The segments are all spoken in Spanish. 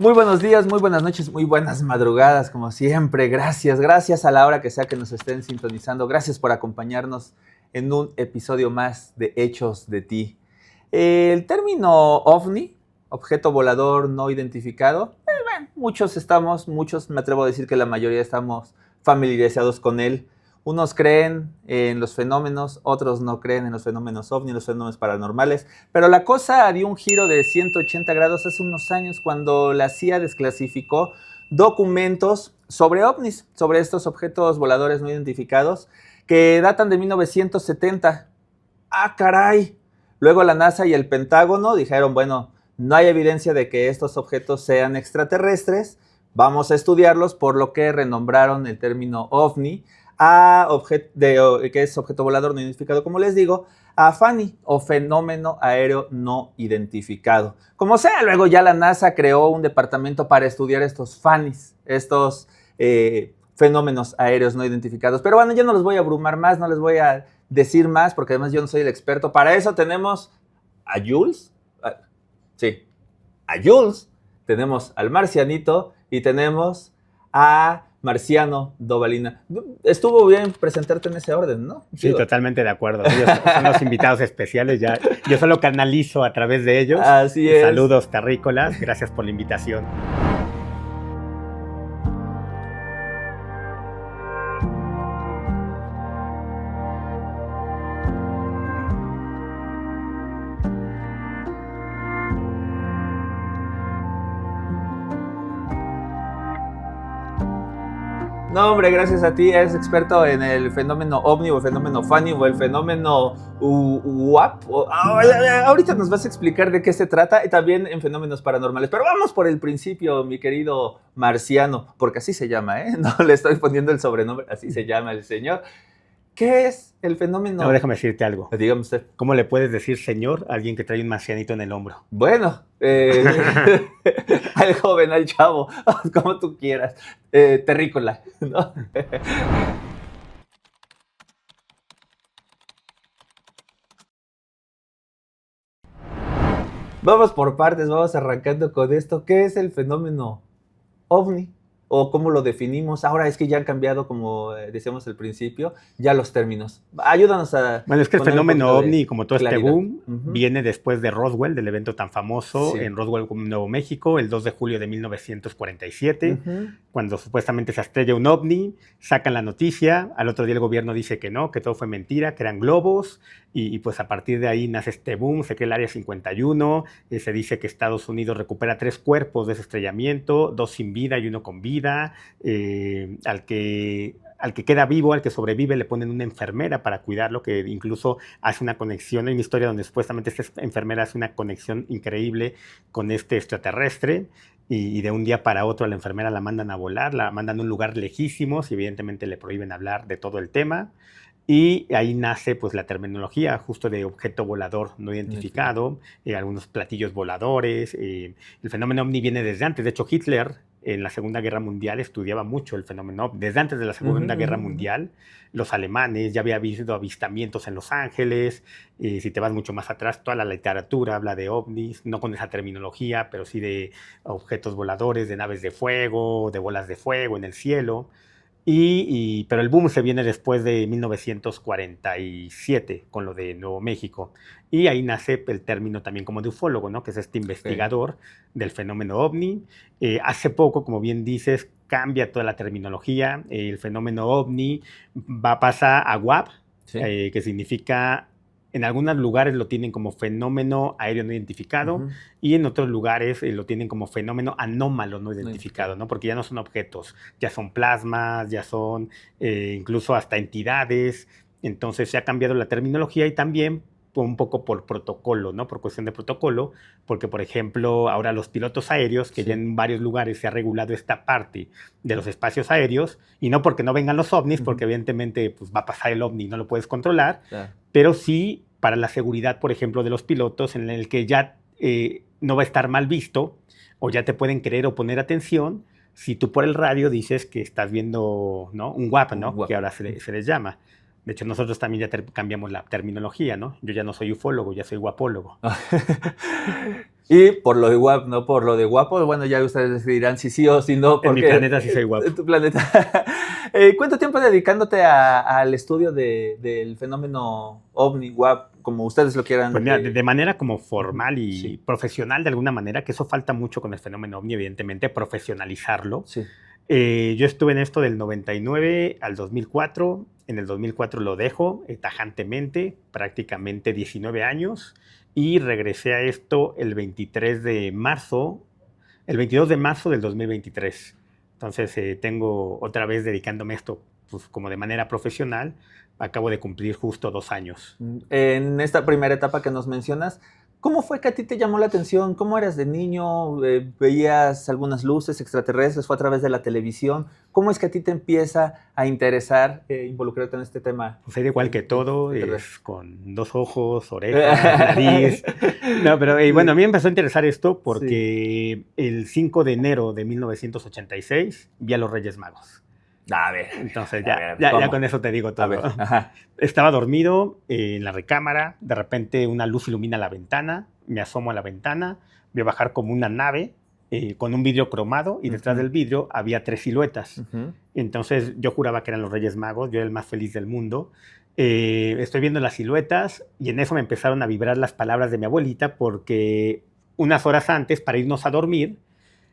Muy buenos días, muy buenas noches, muy buenas madrugadas, como siempre. Gracias a la hora que sea que nos estén sintonizando. Gracias por acompañarnos en un episodio más de Hechos de Ti. El término OVNI, objeto volador no identificado, muchos, me atrevo a decir que la mayoría estamos familiarizados con él. Unos creen en los fenómenos, otros no creen en los fenómenos OVNI, los fenómenos paranormales. Pero la cosa dio un giro de 180 grados hace unos años cuando la CIA desclasificó documentos sobre OVNIs, sobre estos objetos voladores no identificados, que datan de 1970. ¡Ah, caray! Luego la NASA y el Pentágono dijeron, bueno, no hay evidencia de que estos objetos sean extraterrestres, vamos a estudiarlos, por lo que renombraron el término OVNI que es objeto volador no identificado, como les digo, a FANI, o fenómeno aéreo no identificado. Como sea, luego ya la NASA creó un departamento para estudiar estos FANIs, estos fenómenos aéreos no identificados. Pero bueno, yo no los voy a abrumar más, no les voy a decir más, porque además yo no soy el experto. Para eso tenemos a Jules, a Jules, tenemos al Marcianito y tenemos a Marciano Dobalina. Estuvo bien presentarte en ese orden, ¿no? Sí, totalmente de acuerdo. Ellos son los invitados especiales. Ya, yo solo canalizo a través de ellos. Así es. Saludos terrícolas. Gracias por la invitación. No, hombre, gracias a ti. Eres experto en el fenómeno OVNI o el fenómeno FANI o el fenómeno UAP. Ahorita nos vas a explicar de qué se trata y también en fenómenos paranormales. Pero vamos por el principio, mi querido Marciano, porque así se llama, ¿eh? No le estoy poniendo el sobrenombre, así se llama el señor. ¿Qué es el fenómeno? No, déjame decirte algo. Dígame usted. ¿Cómo le puedes decir señor a alguien que trae un marcianito en el hombro? Bueno, al joven, al chavo, como tú quieras. Terrícola, ¿no? Vamos por partes, vamos arrancando con esto. ¿Qué es el fenómeno OVNI? ¿O cómo lo definimos? Ahora es que ya han cambiado, como decíamos al principio, ya los términos. Ayúdanos a... Bueno, es que el fenómeno OVNI, como todo este boom, Uh-huh. viene después de Roswell, del evento tan famoso Sí. en Roswell, Nuevo México, el 2 de julio de 1947, cuando supuestamente se estrella un OVNI, sacan la noticia, al otro día el gobierno dice que no, que todo fue mentira, que eran globos, y pues a partir de ahí nace este boom, se crea el Área 51, se dice que Estados Unidos recupera 3 cuerpos de ese estrellamiento, 2 sin vida y 1 con vida. Al que queda vivo, al que sobrevive, le ponen una enfermera para cuidarlo, que incluso hace una conexión. Hay una historia donde supuestamente esta enfermera hace una conexión increíble con este extraterrestre, y de un día para otro a la enfermera la mandan a volar, la mandan a un lugar lejísimo, y evidentemente le prohíben hablar de todo el tema. Y ahí nace pues la terminología justo de objeto volador no identificado, algunos platillos voladores. El fenómeno OVNI viene desde antes. De hecho, Hitler en la Segunda Guerra Mundial estudiaba mucho el fenómeno OVNI. Desde antes de la Segunda Guerra Mundial, los alemanes ya había habido avistamientos en Los Ángeles. Si te vas mucho más atrás, toda la literatura habla de OVNIs, no con esa terminología, pero sí de objetos voladores, de naves de fuego, de bolas de fuego en el cielo. Pero el boom se viene después de 1947 con lo de Nuevo México, y ahí nace el término también como de ufólogo, ¿no? Que es este investigador del fenómeno OVNI. Hace poco, como bien dices, cambia toda la terminología. El fenómeno OVNI pasa a WAP, que significa... En algunos lugares lo tienen como fenómeno aéreo no identificado, y en otros lugares lo tienen como fenómeno anómalo no identificado, ¿no? Porque ya no son objetos, ya son plasmas, ya son incluso hasta entidades. Entonces se ha cambiado la terminología, y también un poco por protocolo, ¿no? Por cuestión de protocolo, porque por ejemplo ahora los pilotos aéreos, que ya en varios lugares se ha regulado esta parte de los espacios aéreos, y no porque no vengan los ovnis, porque evidentemente pues, va a pasar el ovni y no lo puedes controlar, pero sí para la seguridad, por ejemplo, de los pilotos, en el que ya no va a estar mal visto, o ya te pueden querer o poner atención si tú por el radio dices que estás viendo, ¿no? Un WAP, ¿no? Que ahora se les llama. De hecho, nosotros también ya cambiamos la terminología, ¿no? Yo ya no soy ufólogo, ya soy guapólogo. Y por lo de guapo, no por lo de guapo, bueno, ya ustedes decidirán si sí o si no. Porque en mi planeta sí soy guapo. En tu planeta. ¿Cuánto tiempo dedicándote al estudio del fenómeno OVNI, WAP, como ustedes lo quieran? Pues mira, de manera como formal y sí. profesional de alguna manera, que eso falta mucho con el fenómeno OVNI, evidentemente, profesionalizarlo. Sí. Yo estuve en esto del 99 al 2004. En el 2004 lo dejo tajantemente, prácticamente 19 años. Y regresé a esto el 22 de marzo del 2023. Entonces tengo otra vez dedicándome a esto pues, como de manera profesional. Acabo de cumplir justo 2 años. En esta primera etapa que nos mencionas, ¿cómo fue que a ti te llamó la atención? ¿Cómo eras de niño? ¿Veías algunas luces extraterrestres? ¿Fue a través de la televisión? ¿Cómo es que a ti te empieza a interesar involucrarte en este tema? Pues era igual que todo, es con 2 ojos, orejas, nariz. No, pero bueno, a mí me empezó a interesar esto porque el 5 de enero de 1986 vi a los Reyes Magos. A ver. Entonces ya con eso te digo todo. Estaba dormido en la recámara, de repente una luz ilumina la ventana, me asomo a la ventana, veo bajar como una nave con un vidrio cromado y detrás del vidrio había 3 siluetas. Entonces yo juraba que eran los Reyes Magos, yo era el más feliz del mundo. Estoy viendo las siluetas y en eso me empezaron a vibrar las palabras de mi abuelita porque unas horas antes, para irnos a dormir,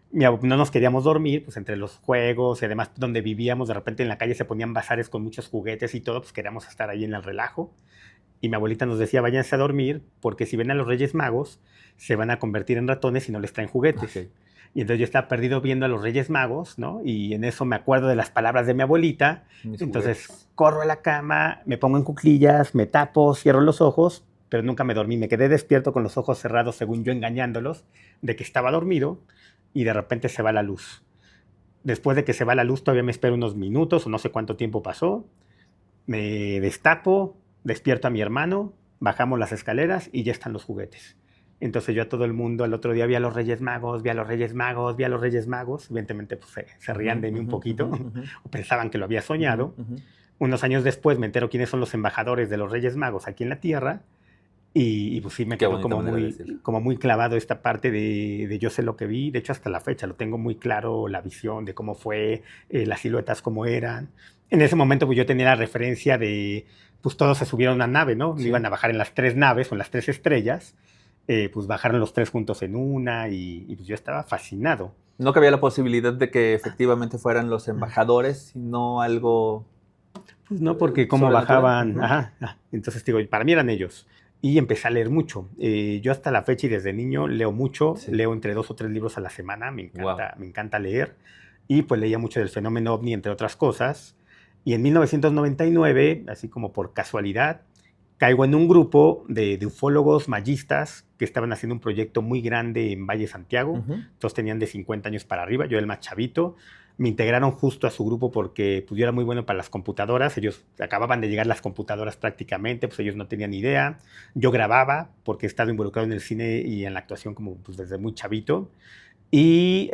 no nos queríamos dormir, pues entre los juegos y además donde vivíamos, de repente en la calle se ponían bazares con muchos juguetes y todo, pues queríamos estar ahí en el relajo. Y mi abuelita nos decía, váyanse a dormir, porque si ven a los Reyes Magos, se van a convertir en ratones y no les traen juguetes. Okay. Y entonces yo estaba perdido viendo a los Reyes Magos, ¿no? Y en eso me acuerdo de las palabras de mi abuelita. Entonces corro a la cama, me pongo en cuclillas, me tapo, cierro los ojos, pero nunca me dormí. Me quedé despierto con los ojos cerrados, según yo engañándolos, de que estaba dormido. Y de repente se va la luz. Después de que se va la luz, todavía me espero unos minutos o no sé cuánto tiempo pasó. Me destapo, despierto a mi hermano, bajamos las escaleras y ya están los juguetes. Entonces yo a todo el mundo al otro día vi a los Reyes Magos, vi a los Reyes Magos, vi a los Reyes Magos. Evidentemente pues, se rían de mí un poquito o pensaban que lo había soñado. Unos años después me entero quiénes son los embajadores de los Reyes Magos aquí en la Tierra. Y pues sí me quedó como muy clavado esta parte de yo sé lo que vi. De hecho, hasta la fecha lo tengo muy claro, la visión de cómo fue, las siluetas cómo eran. En ese momento pues yo tenía la referencia de, pues todos se subieron a una nave, ¿no? Sí. Iban a bajar en las 3 naves o en las 3 estrellas. Pues bajaron los 3 juntos en una y pues yo estaba fascinado. ¿No cabía la posibilidad de que efectivamente fueran los embajadores, sino algo...? Pues no, porque cómo bajaban... Entonces digo, para mí eran ellos. Y empecé a leer mucho. Yo hasta la fecha y desde niño leo mucho. Sí. Leo entre 2 o 3 libros a la semana. Me encanta leer. Y pues leía mucho del fenómeno OVNI, entre otras cosas. Y en 1999, así como por casualidad, caigo en un grupo de ufólogos mayistas que estaban haciendo un proyecto muy grande en Valle Santiago. Todos tenían de 50 años para arriba. Yo era el más chavito. Me integraron justo a su grupo porque pues, yo era muy bueno para las computadoras. Ellos acababan de llegar las computadoras prácticamente, pues ellos no tenían idea. Yo grababa porque he estado involucrado en el cine y en la actuación como pues, desde muy chavito. Y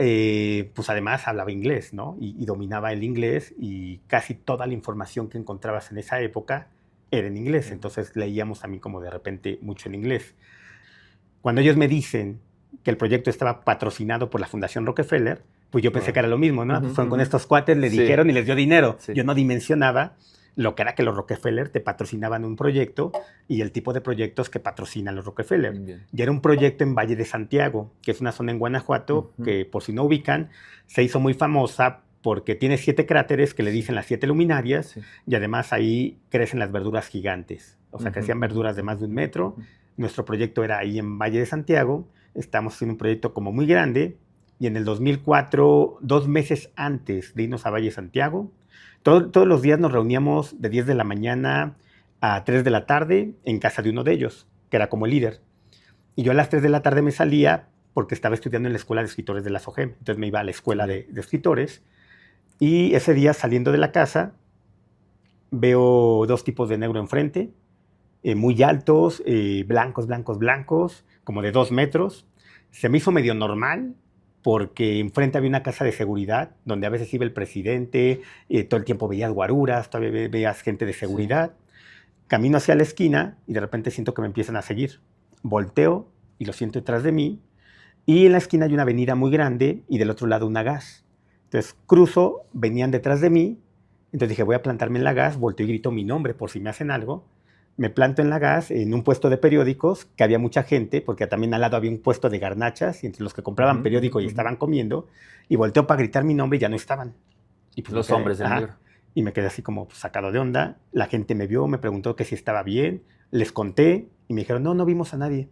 pues además hablaba inglés, ¿no? Y dominaba el inglés y casi toda la información que encontrabas en esa época era en inglés. Entonces leíamos a mí como de repente mucho en inglés. Cuando ellos me dicen que el proyecto estaba patrocinado por la Fundación Rockefeller, pues yo pensé que era lo mismo, ¿no? Fueron con estos cuates, le dijeron y les dio dinero. Sí. Yo no dimensionaba lo que era que los Rockefeller te patrocinaban un proyecto y el tipo de proyectos que patrocinan los Rockefeller. Bien. Y era un proyecto en Valle de Santiago, que es una zona en Guanajuato, que por si no ubican, se hizo muy famosa porque tiene 7 cráteres que le dicen las 7 luminarias y además ahí crecen las verduras gigantes. O sea, crecían verduras de más de 1 metro. Nuestro proyecto era ahí en Valle de Santiago. Estamos haciendo un proyecto como muy grande. Y en el 2004, 2 meses antes de irnos a Valle Santiago, todos los días nos reuníamos de 10 de la mañana a 3 de la tarde en casa de uno de ellos, que era como el líder. Y yo a las 3 de la tarde me salía porque estaba estudiando en la Escuela de Escritores de la SOGEM. Entonces me iba a la Escuela de Escritores. Y ese día, saliendo de la casa, veo 2 tipos de negro enfrente, muy altos, blancos, como de 2 metros. Se me hizo medio normal, porque enfrente había una casa de seguridad, donde a veces iba el presidente, todo el tiempo veías guaruras, todavía veías gente de seguridad. Sí. Camino hacia la esquina y de repente siento que me empiezan a seguir. Volteo y lo siento detrás de mí Y en la esquina hay una avenida muy grande y del otro lado una gas. Entonces cruzo, venían detrás de mí, entonces dije, voy a plantarme en la gas, volteo y grito mi nombre por si me hacen algo. Me planto en la gas, en un puesto de periódicos, que había mucha gente, porque también al lado había un puesto de garnachas, y entre los que compraban periódico y estaban comiendo, y volteo para gritar mi nombre y ya no estaban. Y pues Los hombres de negro. Y me quedé así como pues, sacado de onda. La gente me vio, me preguntó que si estaba bien, les conté, y me dijeron, no, no vimos a nadie.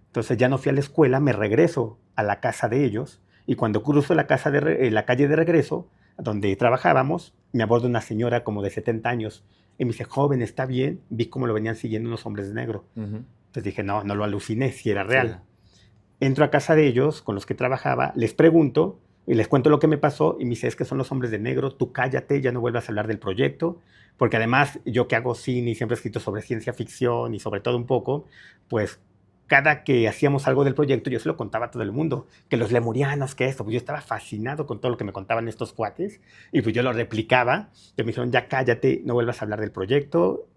Entonces ya no fui a la escuela, me regreso a la casa de ellos, y cuando cruzo la calle de regreso, donde trabajábamos, me aborda una señora como de 70 años, y me dice, joven, ¿está bien? Vi cómo lo venían siguiendo unos hombres de negro. Entonces dije, no, no lo aluciné, si era real. Sí. Entro a casa de ellos, con los que trabajaba, les pregunto, y les cuento lo que me pasó, y me dice, es que son los hombres de negro, tú cállate, ya no vuelvas a hablar del proyecto, porque además, yo que hago cine y siempre he escrito sobre ciencia ficción y sobre todo un poco, pues cada que hacíamos algo del proyecto, yo se lo contaba a todo el mundo, que los lemurianos, que esto, pues yo estaba fascinado con todo lo que me contaban estos cuates, y pues yo lo replicaba, y me dijeron, ya cállate, no vuelvas a hablar del proyecto,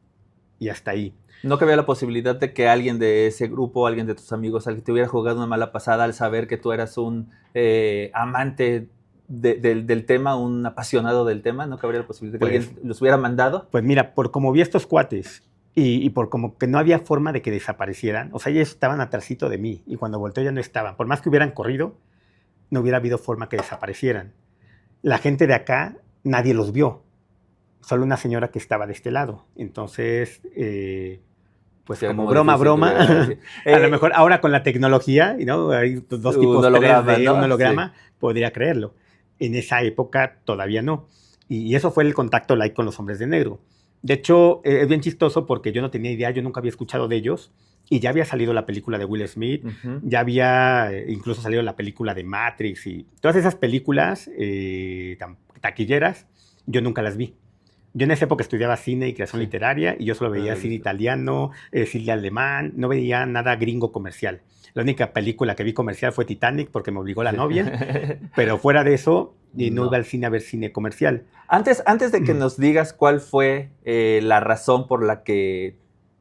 y hasta ahí. ¿No cabía la posibilidad de que alguien de ese grupo, alguien de tus amigos, alguien te hubiera jugado una mala pasada al saber que tú eras un amante del tema, un apasionado del tema? ¿No cabría la posibilidad de que alguien los hubiera mandado? Pues mira, por como vi a estos cuates, y por como que no había forma de que desaparecieran, o sea, ellos estaban atrásito de mí, y cuando volteé ya no estaban. Por más que hubieran corrido, no hubiera habido forma que desaparecieran. La gente de acá, nadie los vio, solo una señora que estaba de este lado. Entonces, pues sí, como broma, a lo mejor ahora con la tecnología, ¿no? Hay dos tipos de un holograma, sí, podría creerlo. En esa época todavía no. Y eso fue el contacto light con los hombres de negro. De hecho, es bien chistoso porque yo no tenía idea, yo nunca había escuchado de ellos, y ya había salido la película de Will Smith, ya había incluso salido la película de Matrix, y todas esas películas taquilleras, yo nunca las vi. Yo en esa época estudiaba cine y creación literaria, y yo solo veía cine italiano, cine alemán, no veía nada gringo comercial. La única película que vi comercial fue Titanic porque me obligó la novia, pero fuera de eso, no iba al cine a ver cine comercial. Antes de que nos digas cuál fue la razón por la que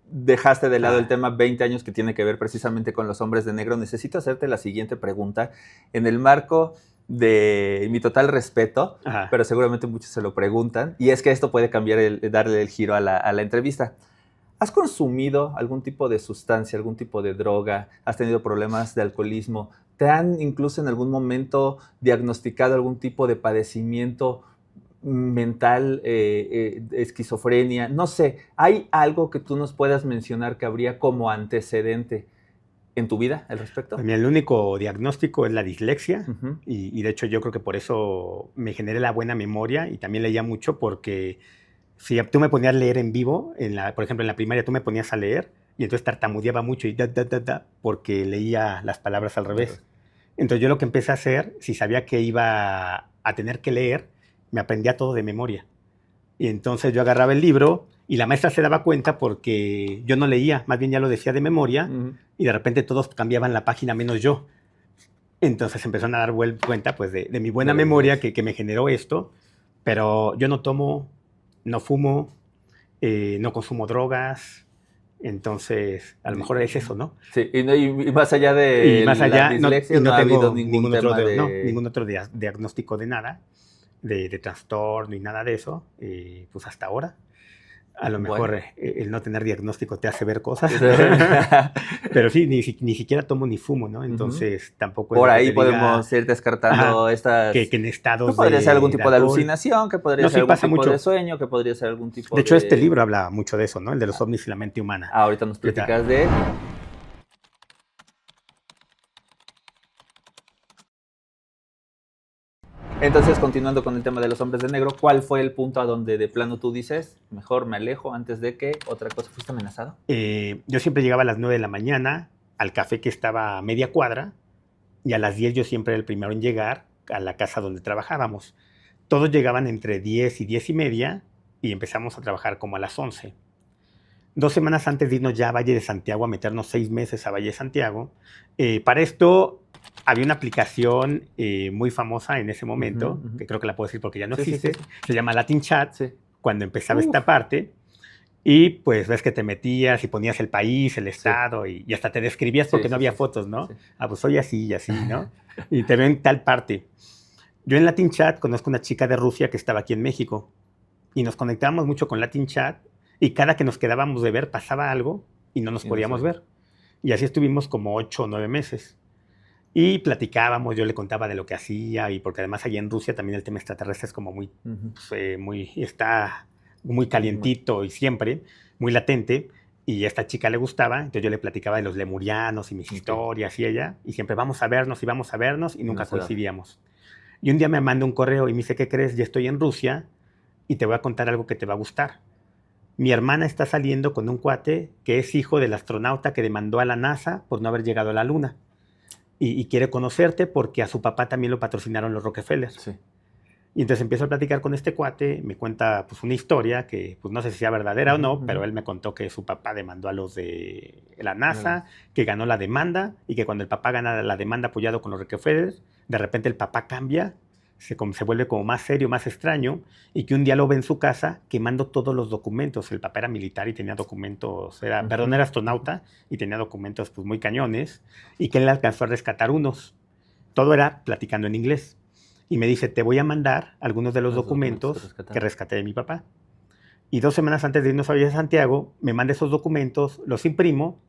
dejaste de lado el tema 20 años que tiene que ver precisamente con los hombres de negro, necesito hacerte la siguiente pregunta en el marco de mi total respeto, pero seguramente muchos se lo preguntan, y es que esto puede cambiar, darle el giro a la entrevista. ¿Has consumido algún tipo de sustancia, algún tipo de droga? ¿Has tenido problemas de alcoholismo? ¿Te han incluso en algún momento diagnosticado algún tipo de padecimiento mental, esquizofrenia? No sé, ¿hay algo que tú nos puedas mencionar que habría como antecedente en tu vida al respecto? El único diagnóstico es la dislexia, y de hecho yo creo que por eso me generé la buena memoria, y también leía mucho porque si tú me ponías a leer en vivo, por ejemplo en la primaria tú me ponías a leer, y entonces tartamudeaba mucho y porque leía las palabras al revés. Entonces yo lo que empecé a hacer, si sabía que iba a tener que leer, me aprendía todo de memoria. Y entonces yo agarraba el libro y la maestra se daba cuenta porque yo no leía, más bien ya lo decía de memoria, y de repente todos cambiaban la página menos yo. Entonces empezaron a dar cuenta pues, de mi buena memoria que me generó esto, pero yo no tomo, no fumo, no consumo drogas. Entonces, a lo mejor es eso, ¿no? Sí, y más allá de la dislexia, no ha habido ningún otro diagnóstico de nada, de trastorno ni nada de eso, pues hasta ahora. A lo mejor el no tener diagnóstico te hace ver cosas, pero sí, ni siquiera tomo ni fumo, ¿no? Entonces tampoco... Por ahí podemos ir descartando estas... Que en estados ¿no podría ser algún tipo de alucinación? ¿Que podría ser algún tipo de sueño? ¿Que podría ser algún tipo de... De hecho, este libro habla mucho de eso, ¿no? El de los ovnis y la mente humana. Ahorita nos platicas de... Entonces, continuando con el tema de los hombres de negro, ¿cuál fue el punto a donde de plano tú dices, mejor me alejo antes de que otra cosa? ¿Fuiste amenazado? Yo siempre llegaba a las 9 de la mañana al café que estaba a media cuadra, y a las 10 yo siempre era el primero en llegar a la casa donde trabajábamos. Todos llegaban entre 10 y 10 y media y empezamos a trabajar como a las 11. 2 semanas antes de irnos ya a Valle de Santiago, a meternos 6 meses a Valle de Santiago, para esto... Había una aplicación muy famosa en ese momento, que creo que la puedo decir porque ya no existe, se llama Latin Chat, cuando empezaba esta parte, Y pues ves que te metías y ponías el país, el estado, y hasta te describías porque no había fotos, ¿no? Sí. Ah, pues soy así y así, ¿no? Y te veo en tal parte. Yo en Latin Chat conozco una chica de Rusia que estaba aquí en México y nos conectábamos mucho con Latin Chat y cada que nos quedábamos de ver pasaba algo y no nos podíamos ver. Y así estuvimos como 8 o 9 meses. Y platicábamos, yo le contaba de lo que hacía y porque además allí en Rusia también el tema extraterrestre es como muy, está muy calientito y siempre, muy latente. Y a esta chica le gustaba, entonces yo le platicaba de los lemurianos y mis historias y ella, y siempre vamos a vernos y nunca coincidíamos. Y un día me manda un correo y me dice, ¿qué crees? Ya estoy en Rusia y te voy a contar algo que te va a gustar. Mi hermana está saliendo con un cuate que es hijo del astronauta que demandó a la NASA por no haber llegado a la Luna. Y quiere conocerte porque a su papá también lo patrocinaron los Rockefeller. Sí. Y entonces empiezo a platicar con este cuate, me cuenta pues una historia que pues no sé si sea verdadera o no, pero él me contó que su papá demandó a los de la NASA, que ganó la demanda y que cuando el papá gana la demanda apoyado con los Rockefeller, de repente el papá cambia, se vuelve como más serio, más extraño, y que un día lo ve en su casa quemando todos los documentos. El papá era militar y tenía documentos, era astronauta y tenía documentos pues muy cañones, y que él alcanzó a rescatar unos. Todo era platicando en inglés. Y me dice, te voy a mandar algunos de los documentos que rescaté de mi papá. Y 2 semanas antes de irnos a Santiago, me manda esos documentos, los imprimo,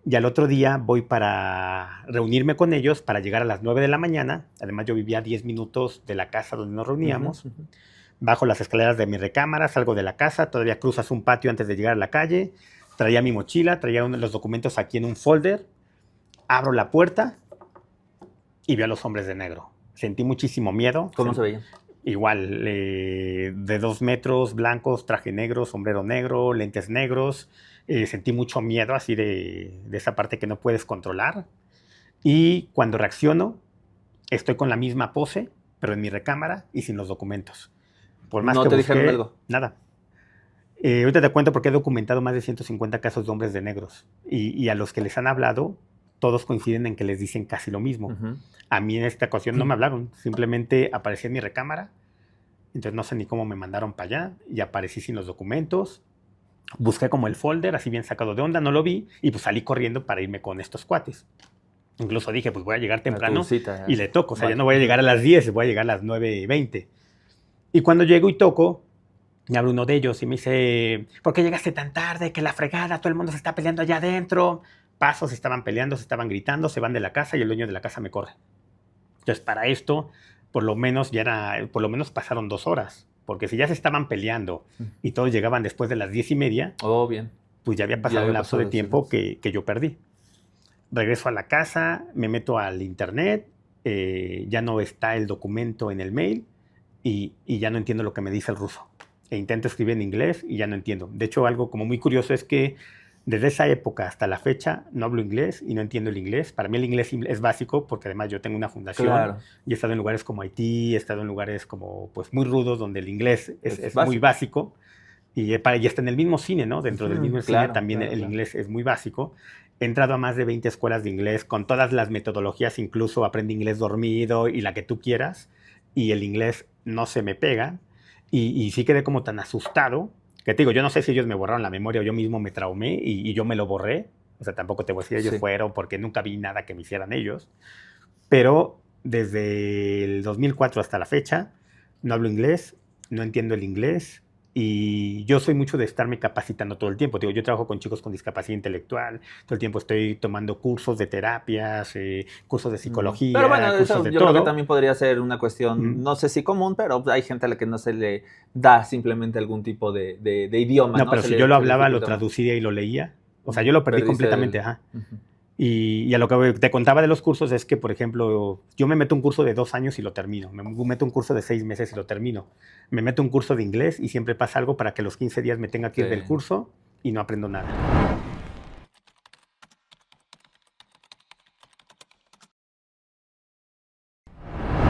y al otro día voy para reunirme con ellos para llegar a las 9 de la mañana. Además, yo vivía a 10 minutos de la casa donde nos reuníamos. Bajo las escaleras de mi recámara, salgo de la casa, todavía cruzas un patio antes de llegar a la calle. Traía mi mochila, traía los documentos aquí en un folder. Abro la puerta y veo a los hombres de negro. Sentí muchísimo miedo. ¿Cómo se veían? Igual, de 2 metros, blancos, traje negro, sombrero negro, lentes negros. Sentí mucho miedo así de esa parte que no puedes controlar. Y cuando reacciono, estoy con la misma pose, pero en mi recámara y sin los documentos. Por más ¿No que te busqué, dijeron algo? Nada. Ahorita te cuento porque he documentado más de 150 casos de hombres de negros. Y a los que les han hablado, todos coinciden en que les dicen casi lo mismo. A mí en esta ocasión no me hablaron, simplemente aparecí en mi recámara, entonces no sé ni cómo me mandaron para allá y aparecí sin los documentos. Busqué como el folder, así bien sacado de onda, no lo vi y pues salí corriendo para irme con estos cuates. Incluso dije, pues voy a llegar temprano y le toco, o sea, ya no voy a llegar a las 10, voy a llegar a las 9:20. Y cuando llego y toco, me habla uno de ellos y me dice, ¿por qué llegaste tan tarde? Que la fregada, todo el mundo se está peleando allá adentro. Paso, se estaban peleando, se estaban gritando, se van de la casa y el dueño de la casa me corre. Entonces, para esto, por lo menos pasaron 2 horas. Porque si ya se estaban peleando y todos llegaban después de las 10:30, bien. pues ya había pasado un lapso de tiempo que yo perdí. Regreso a la casa, me meto al internet, ya no está el documento en el mail y ya no entiendo lo que me dice el ruso. E intento escribir en inglés y ya no entiendo. De hecho, algo como muy curioso es que desde esa época hasta la fecha no hablo inglés y no entiendo el inglés. Para mí el inglés es básico porque además yo tengo una fundación y he estado en lugares como Haití, he estado en lugares como pues muy rudos donde el inglés es muy básico y está en el mismo cine, ¿no? Dentro del mismo cine también el inglés es muy básico. He entrado a más de 20 escuelas de inglés con todas las metodologías, incluso aprendí inglés dormido y la que tú quieras y el inglés no se me pega y sí quedé como tan asustado. Que te digo, yo no sé si ellos me borraron la memoria o yo mismo me traumé y yo me lo borré. O sea, tampoco te voy a decir ellos fueron porque nunca vi nada que me hicieran ellos. Pero desde el 2004 hasta la fecha no hablo inglés, no entiendo el inglés y yo soy mucho de estarme capacitando todo el tiempo. Digo, yo trabajo con chicos con discapacidad intelectual, todo el tiempo estoy tomando cursos de terapias, cursos de psicología, pero bueno, cursos eso de yo todo. creo que también podría ser una cuestión, no sé si común, pero hay gente a la que no se le da simplemente algún tipo de idioma. No, pero si yo lo hablaba, lo traducía y lo leía. O sea, yo lo perdí completamente, Y a lo que te contaba de los cursos es que, por ejemplo, yo me meto un curso de 2 años y lo termino. Me meto un curso de 6 meses y lo termino. Me meto un curso de inglés y siempre pasa algo para que los 15 días me tenga que ir del curso y no aprendo nada.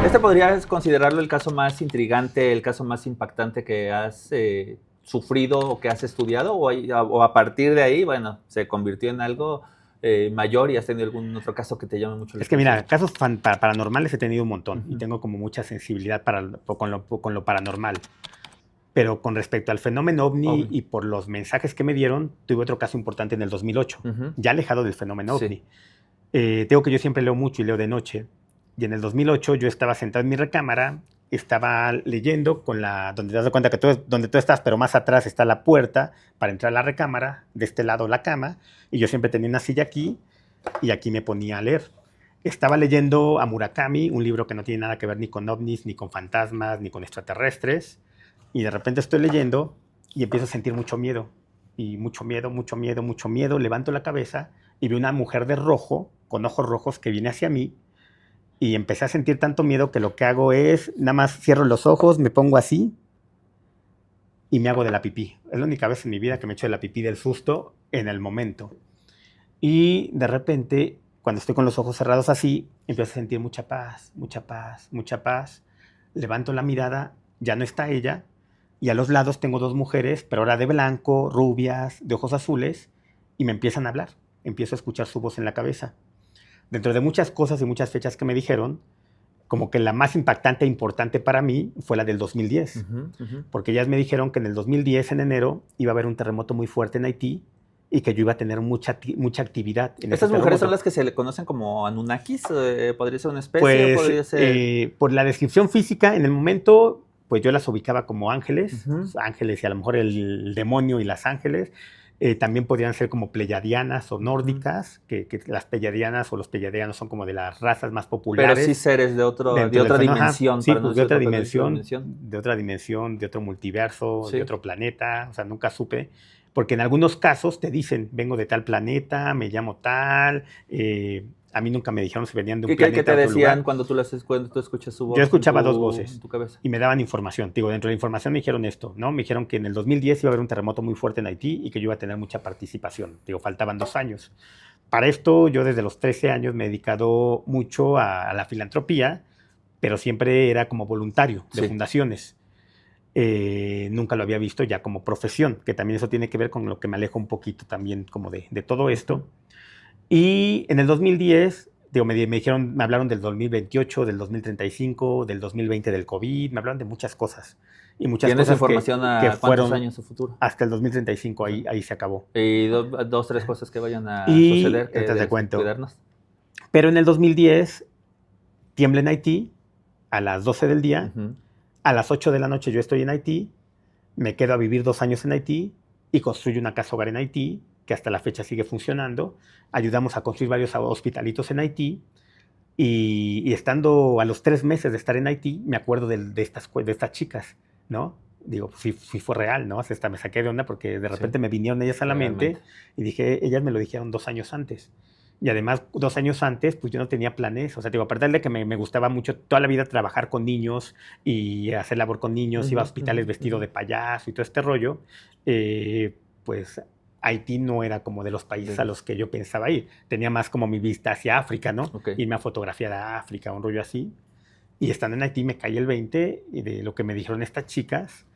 ¿Este podrías considerarlo el caso más intrigante, el caso más impactante que has sufrido o que has estudiado? ¿O a partir de ahí, bueno, se convirtió en algo mayor y has tenido algún otro caso que te llame mucho la atención? Es que mira, casos paranormales he tenido un montón y tengo como mucha sensibilidad con lo paranormal. Pero con respecto al fenómeno OVNI y por los mensajes que me dieron, tuve otro caso importante en el 2008, ya alejado del fenómeno OVNI. Tengo que yo siempre leo mucho y leo de noche. Y en el 2008 yo estaba sentado en mi recámara, estaba leyendo donde te das cuenta que donde tú estás, pero más atrás está la puerta para entrar a la recámara, de este lado la cama, y yo siempre tenía una silla aquí y aquí me ponía a leer. Estaba leyendo a Murakami, un libro que no tiene nada que ver ni con ovnis, ni con fantasmas, ni con extraterrestres, y de repente estoy leyendo y empiezo a sentir mucho miedo, y mucho miedo, mucho miedo, mucho miedo. Levanto la cabeza y veo una mujer de rojo, con ojos rojos, que viene hacia mí, y empecé a sentir tanto miedo que lo que hago es, nada más cierro los ojos, me pongo así y me hago de la pipí. Es la única vez en mi vida que me echo de la pipí del susto en el momento. Y de repente, cuando estoy con los ojos cerrados así, empiezo a sentir mucha paz, mucha paz, mucha paz. Levanto la mirada, ya no está ella, y a los lados tengo dos mujeres, pero ahora de blanco, rubias, de ojos azules, y me empiezan a hablar. Empiezo a escuchar su voz en la cabeza. Dentro de muchas cosas y muchas fechas que me dijeron, como que la más impactante e importante para mí fue la del 2010. Porque ellas me dijeron que en el 2010, en enero, iba a haber un terremoto muy fuerte en Haití y que yo iba a tener mucha actividad en ¿Estas mujeres son las que se le conocen como Anunnakis? ¿Podría ser una especie? Pues, ¿podría ser...? Por la descripción física, en el momento, pues yo las ubicaba como ángeles, ángeles y a lo mejor el demonio y las ángeles. También podrían ser como pleyadianas o nórdicas, que las pleyadianas o los pleyadianos son como de las razas más populares. Pero sí seres de otra dimensión. Sí, pues de otra dimensión, de otro multiverso, de otro planeta. O sea, nunca supe. Porque en algunos casos te dicen, vengo de tal planeta, me llamo tal. A mí nunca me dijeron si venían de un planeta. ¿Qué te decían cuando tú escuchas su voz? Yo escuchaba dos voces en tu cabeza. Y me daban información. Digo, dentro de la información me dijeron esto, ¿no? Me dijeron que en el 2010 iba a haber un terremoto muy fuerte en Haití y que yo iba a tener mucha participación. Digo, faltaban 2 años. Para esto, yo desde los 13 años me he dedicado mucho a la filantropía, pero siempre era como voluntario de fundaciones. Nunca lo había visto ya como profesión, que también eso tiene que ver con lo que me alejo un poquito también como de todo esto. Y en el 2010, digo, me dijeron, me hablaron del 2028, del 2035, del 2020 del COVID, me hablaron de muchas cosas. Y muchas ¿tienes cosas información que cuántos años a futuro? Hasta el 2035, ahí se acabó. Y dos, tres cosas que vayan a suceder que te cuento. cuidarnos. Pero en el 2010, tiembla en Haití, a las 12 del día, a las 8 de la noche yo estoy en Haití, me quedo a vivir 2 años en Haití y construyo una casa hogar en Haití, que hasta la fecha sigue funcionando. Ayudamos a construir varios hospitalitos en Haití y estando a los 3 meses de estar en Haití, me acuerdo de estas chicas, ¿no? Digo, sí fue real, ¿no? Hasta me saqué de onda porque de repente me vinieron ellas a la mente y dije, ellas me lo dijeron 2 años antes. Y además, 2 años antes, pues yo no tenía planes. O sea, digo, aparte de que me gustaba mucho toda la vida trabajar con niños y hacer labor con niños, iba a hospitales vestido de payaso y todo este rollo, pues Haití no era como de los países a los que yo pensaba ir. Tenía más como mi vista hacia África, ¿no? Irme a fotografiar a África, un rollo así. Y estando en Haití me caí el 20 y de lo que me dijeron estas chicas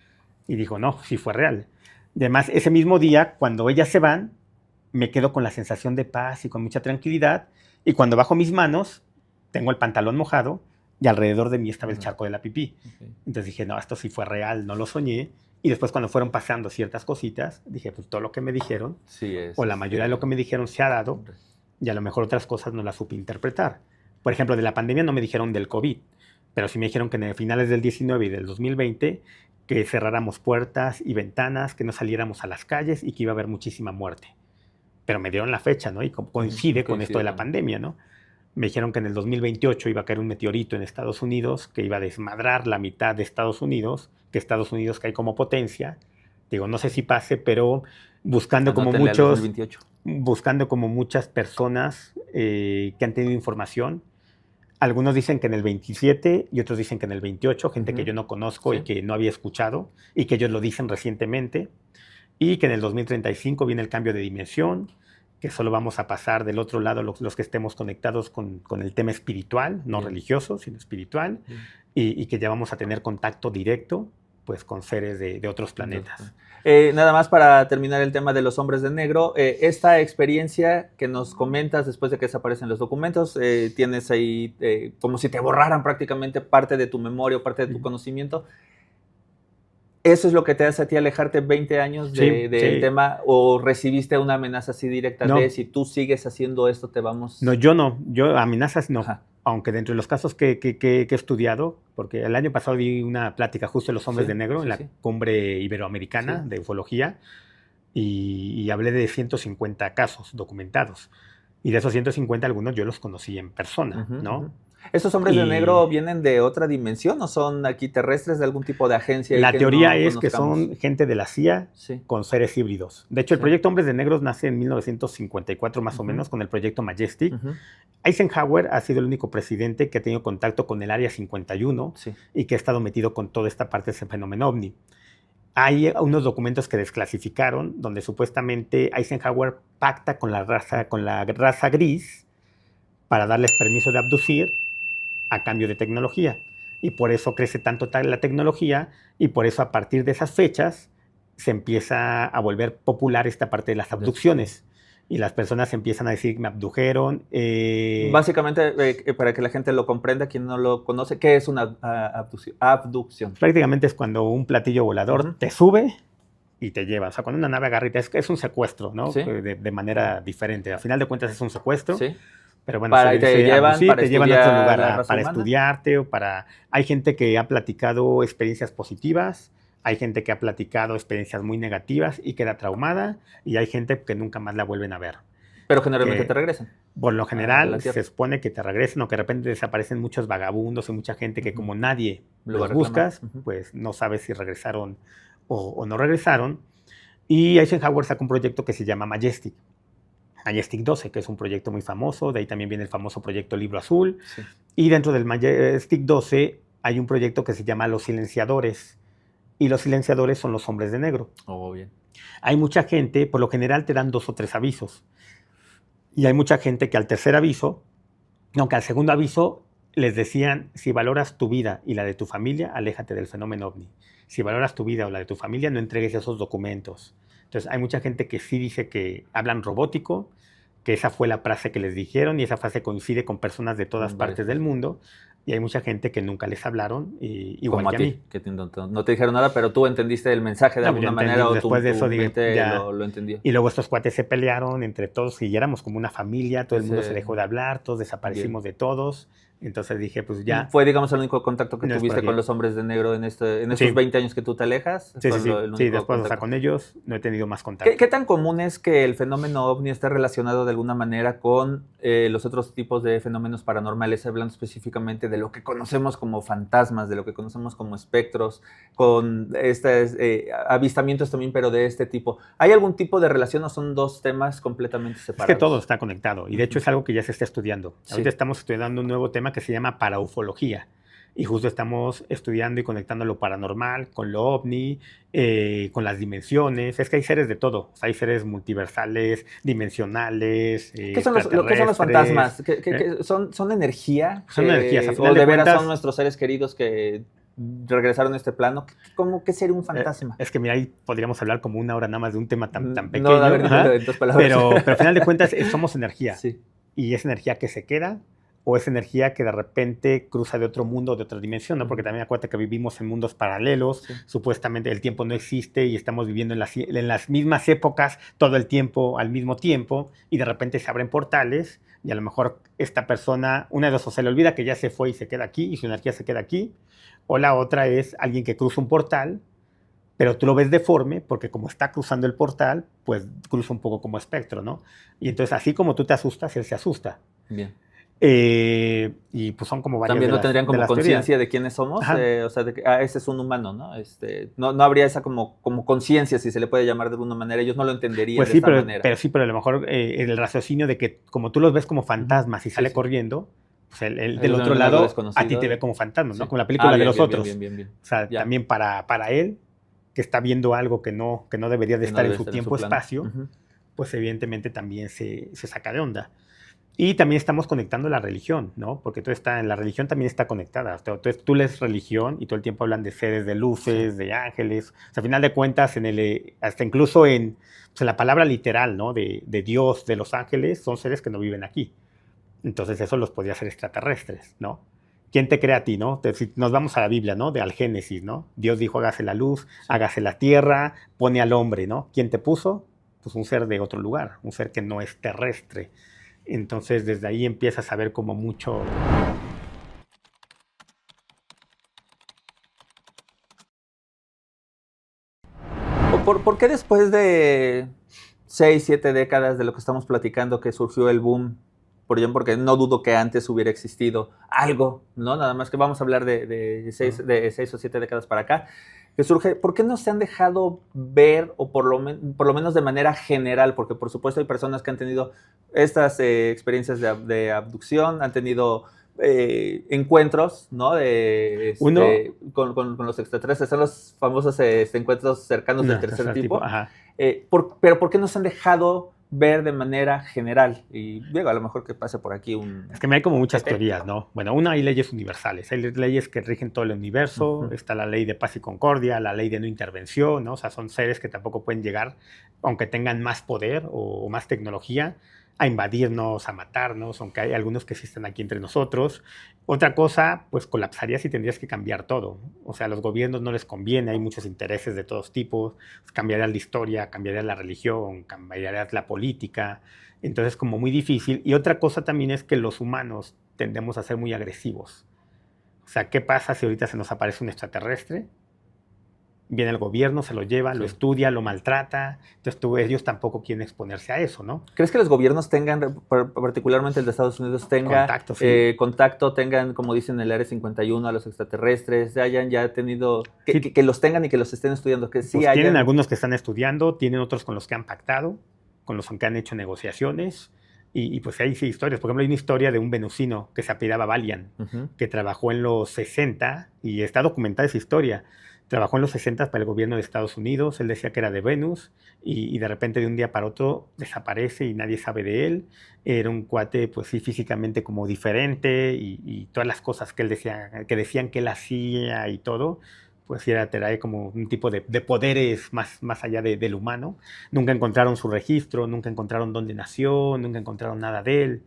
y dijo, no, sí fue real. Y además, ese mismo día, cuando ellas se van, me quedo con la sensación de paz y con mucha tranquilidad. Y cuando bajo mis manos, tengo el pantalón mojado y alrededor de mí estaba el charco de la pipí. Entonces dije, no, esto sí fue real, no lo soñé. Y después cuando fueron pasando ciertas cositas, dije, pues todo lo que me dijeron, o la mayoría de lo que me dijeron se ha dado, y a lo mejor otras cosas no las supe interpretar. Por ejemplo, de la pandemia no me dijeron del COVID, pero sí me dijeron que en el finales del 19 y del 2020, que cerráramos puertas y ventanas, que no saliéramos a las calles y que iba a haber muchísima muerte. Pero me dieron la fecha, ¿no? Y coincide con esto de la pandemia, ¿no? Me dijeron que en el 2028 iba a caer un meteorito en Estados Unidos que iba a desmadrar la mitad de Estados Unidos, que Estados Unidos cae como potencia. Digo, no sé si pase, pero buscando como muchas personas que han tenido información. Algunos dicen que en el 27 y otros dicen que en el 28, gente que yo no conozco y que no había escuchado y que ellos lo dicen recientemente. Y que en el 2035 viene el cambio de dimensión, que solo vamos a pasar del otro lado los que estemos conectados con el tema espiritual, no religioso, sino espiritual, y que ya vamos a tener contacto directo pues, con seres de otros planetas. Nada más para terminar el tema de los hombres de negro, esta experiencia que nos comentas después de que desaparecen los documentos, tienes ahí como si te borraran prácticamente parte de tu memoria o parte de tu conocimiento. ¿Eso es lo que te hace a ti alejarte 20 años del tema? ¿O recibiste una amenaza así directa de si tú sigues haciendo esto te vamos...? No, yo no. Yo amenazas no. Ajá. Aunque dentro de los casos que he estudiado, porque el año pasado di una plática justo de los hombres de negro en la cumbre iberoamericana de ufología y hablé de 150 casos documentados. Y de esos 150 algunos yo los conocí en persona, ¿no? ¿Estos hombres de negro vienen de otra dimensión o son aquí terrestres de algún tipo de agencia? La teoría es que son gente de la CIA con seres híbridos. De hecho, el proyecto Hombres de Negros nace en 1954 más o menos con el proyecto Majestic. Eisenhower ha sido el único presidente que ha tenido contacto con el Área 51 y que ha estado metido con toda esta parte de ese fenómeno ovni. Hay unos documentos que desclasificaron donde supuestamente Eisenhower pacta con la raza gris para darles permiso de abducir a cambio de tecnología. Y por eso crece tanto la tecnología y por eso a partir de esas fechas se empieza a volver popular esta parte de las abducciones. Y las personas empiezan a decir, me abdujeron. Básicamente, para que la gente lo comprenda, quien no lo conoce, ¿qué es una abducción? Prácticamente es cuando un platillo volador te sube y te lleva. O sea, cuando una nave agarra, es un secuestro, ¿no? ¿Sí? De manera diferente. Al final de cuentas es un secuestro. Sí. Pero bueno, te llevan a otro lugar para estudiarte o para... Hay gente que ha platicado experiencias positivas, hay gente que ha platicado experiencias muy negativas y queda traumada, y hay gente que nunca más la vuelven a ver. Pero generalmente te regresan. Por lo general se supone que te regresan o que de repente desaparecen muchos vagabundos y mucha gente que como nadie los buscas, pues no sabes si regresaron o no regresaron. Y Eisenhower sacó un proyecto que se llama Majestic 12, que es un proyecto muy famoso. De ahí también viene el famoso proyecto Libro Azul. Sí. Y dentro del Majestic 12 hay un proyecto que se llama Los Silenciadores. Y los silenciadores son los hombres de negro. Oh, bien. Hay mucha gente, por lo general te dan 2 o 3 avisos. Y hay mucha gente que al tercer aviso, aunque al segundo aviso, les decían, si valoras tu vida y la de tu familia, aléjate del fenómeno ovni. Si valoras tu vida o la de tu familia, no entregues esos documentos. Entonces, hay mucha gente que sí dice que hablan robótico, que esa fue la frase que les dijeron y esa frase coincide con personas de todas partes del mundo. Y hay mucha gente que nunca les hablaron, igual que a mí. Que no te dijeron nada, pero tú entendiste el mensaje de alguna manera o después de eso, lo entendió. Y luego estos cuates se pelearon entre todos y éramos como una familia, todo el mundo se dejó de hablar, todos desaparecimos de todos. Entonces dije, pues ya. ¿Fue, digamos, el único contacto que tuviste con los hombres de negro en estos 20 años que tú te alejas? Sí, después, o sea, con ellos no he tenido más contacto. ¿Qué tan común es que el fenómeno ovni esté relacionado de alguna manera con los otros tipos de fenómenos paranormales, hablando específicamente de lo que conocemos como fantasmas, de lo que conocemos como espectros, con estos avistamientos también, pero de este tipo? ¿Hay algún tipo de relación o son dos temas completamente separados? Es que todo está conectado y de hecho es algo que ya se está estudiando. Ahorita estamos estudiando un nuevo tema que se llama paraufología. Y justo estamos estudiando y conectando lo paranormal con lo ovni, con las dimensiones. Es que hay seres de todo. O sea, hay seres multiversales, dimensionales. ¿Qué son los fantasmas? ¿Son energía? Son energías. ¿O de veras son nuestros seres queridos que regresaron a este plano? ¿Qué sería un fantasma? Es que mira, ahí podríamos hablar como una hora nada más de un tema tan pequeño. No, a ver, en 2 palabras. Pero al final de cuentas somos energía. Sí. Y es energía que se queda o es energía que de repente cruza de otro mundo, de otra dimensión, ¿no? Porque también acuérdate que vivimos en mundos paralelos, supuestamente el tiempo no existe y estamos viviendo en las mismas épocas todo el tiempo, al mismo tiempo, y de repente se abren portales y a lo mejor esta persona, una de dos, o se le olvida que ya se fue y se queda aquí y su energía se queda aquí, o la otra es alguien que cruza un portal, pero tú lo ves deforme porque como está cruzando el portal, pues cruza un poco como espectro, ¿no? Y entonces así como tú te asustas, él se asusta. Bien. Y pues son como varias. También no tendrían como conciencia de quiénes somos, o sea, de que ese es un humano, ¿no? No habría esa como conciencia, si se le puede llamar de alguna manera, ellos no lo entenderían pues de esta manera. Pero a lo mejor el raciocinio de que como tú los ves como fantasmas y sale corriendo, pues el del otro lado a ti te ve como fantasma, ¿no? Como la película de los otros. Bien. O sea, también para él, que está viendo algo que no debería de estar en su tiempo-espacio, pues evidentemente también se saca de onda. Y también estamos conectando la religión, ¿no? Porque la religión también está conectada. Entonces tú lees religión y todo el tiempo hablan de seres, de luces, de ángeles. O sea, al final de cuentas, hasta incluso en la palabra literal, ¿no? De Dios, de los ángeles, son seres que no viven aquí. Entonces eso los podría ser extraterrestres, ¿no? ¿Quién te crea a ti, no? Si nos vamos a la Biblia, ¿no? Al Génesis, ¿no? Dios dijo, hágase la luz, hágase la tierra, pone al hombre, ¿no? ¿Quién te puso? Pues un ser de otro lugar, un ser que no es terrestre. Entonces, desde ahí empiezas a ver como mucho... ¿Por qué después de 6, 7 décadas de lo que estamos platicando que surgió el boom? Por ejemplo, porque no dudo que antes hubiera existido algo, ¿no? Nada más que vamos a hablar de 6 o 7 décadas para acá, que surge. ¿Por qué no se han dejado ver, o por lo menos de manera general? Porque por supuesto hay personas que han tenido estas experiencias de abducción, han tenido encuentros, ¿no? Con los extraterrestres. Son los famosos encuentros cercanos del tercer tipo. Pero ¿por qué no se han dejado ver de manera general? Y digo, a lo mejor que pase por aquí un... Es que hay como muchas teorías, ¿no? Bueno, hay leyes universales, hay leyes que rigen todo el universo, está la ley de paz y concordia, la ley de no intervención, ¿no? O sea, son seres que tampoco pueden llegar, aunque tengan más poder o más tecnología, a invadirnos, a matarnos, aunque hay algunos que existen aquí entre nosotros. Otra cosa, pues colapsarías y tendrías que cambiar todo. O sea, a los gobiernos no les conviene, hay muchos intereses de todos tipos, cambiarías la historia, cambiarías la religión, cambiarías la política, entonces como muy difícil. Y otra cosa también es que los humanos tendemos a ser muy agresivos. O sea, ¿qué pasa si ahorita se nos aparece un extraterrestre? Viene el gobierno, se lo lleva, lo estudia, lo maltrata. Entonces ellos tampoco quieren exponerse a eso, ¿no? ¿Crees que los gobiernos tengan, particularmente el de Estados Unidos, contacto, tengan, como dicen, el Área 51 a los extraterrestres, hayan ya tenido, que los tengan y que los estén estudiando? Que sí pues tienen algunos que están estudiando, tienen otros con los que han pactado, con los que han hecho negociaciones. Y pues hay sí historias. Por ejemplo, hay una historia de un venusino que se apellidaba Valiant, que trabajó en los 60 y está documentada esa historia. Trabajó en los 60 para el gobierno de Estados Unidos, él decía que era de Venus y de repente de un día para otro desaparece y nadie sabe de él. Era un cuate, pues sí, físicamente como diferente y todas las cosas que él decía, que decían que él hacía y todo, pues sí, trae como un tipo de poderes más allá del humano. Nunca encontraron su registro, nunca encontraron dónde nació, nunca encontraron nada de él.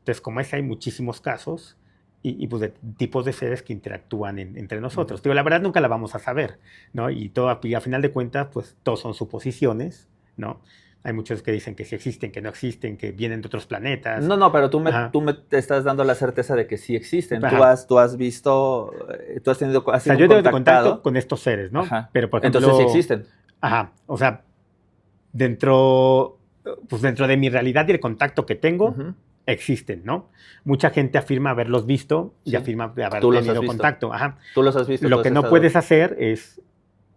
Entonces, como ese hay muchísimos casos, y pues de tipos de seres que interactúan entre nosotros. Digo, la verdad nunca la vamos a saber, ¿no? Y a final de cuentas, pues todos son suposiciones, ¿no? Hay muchos que dicen que sí existen, que no existen, que vienen de otros planetas. No, pero tú me estás dando la certeza de que sí existen. Tú has visto, tú has tenido yo tengo contacto con estos seres, ¿no? Ajá. Pero, por ejemplo, entonces sí existen. Ajá. O sea, dentro de mi realidad y el contacto que tengo, existen, ¿no? Mucha gente afirma haberlos visto y afirma haber tenido contacto. Ajá. Tú los has visto. Lo que no puedes hacer es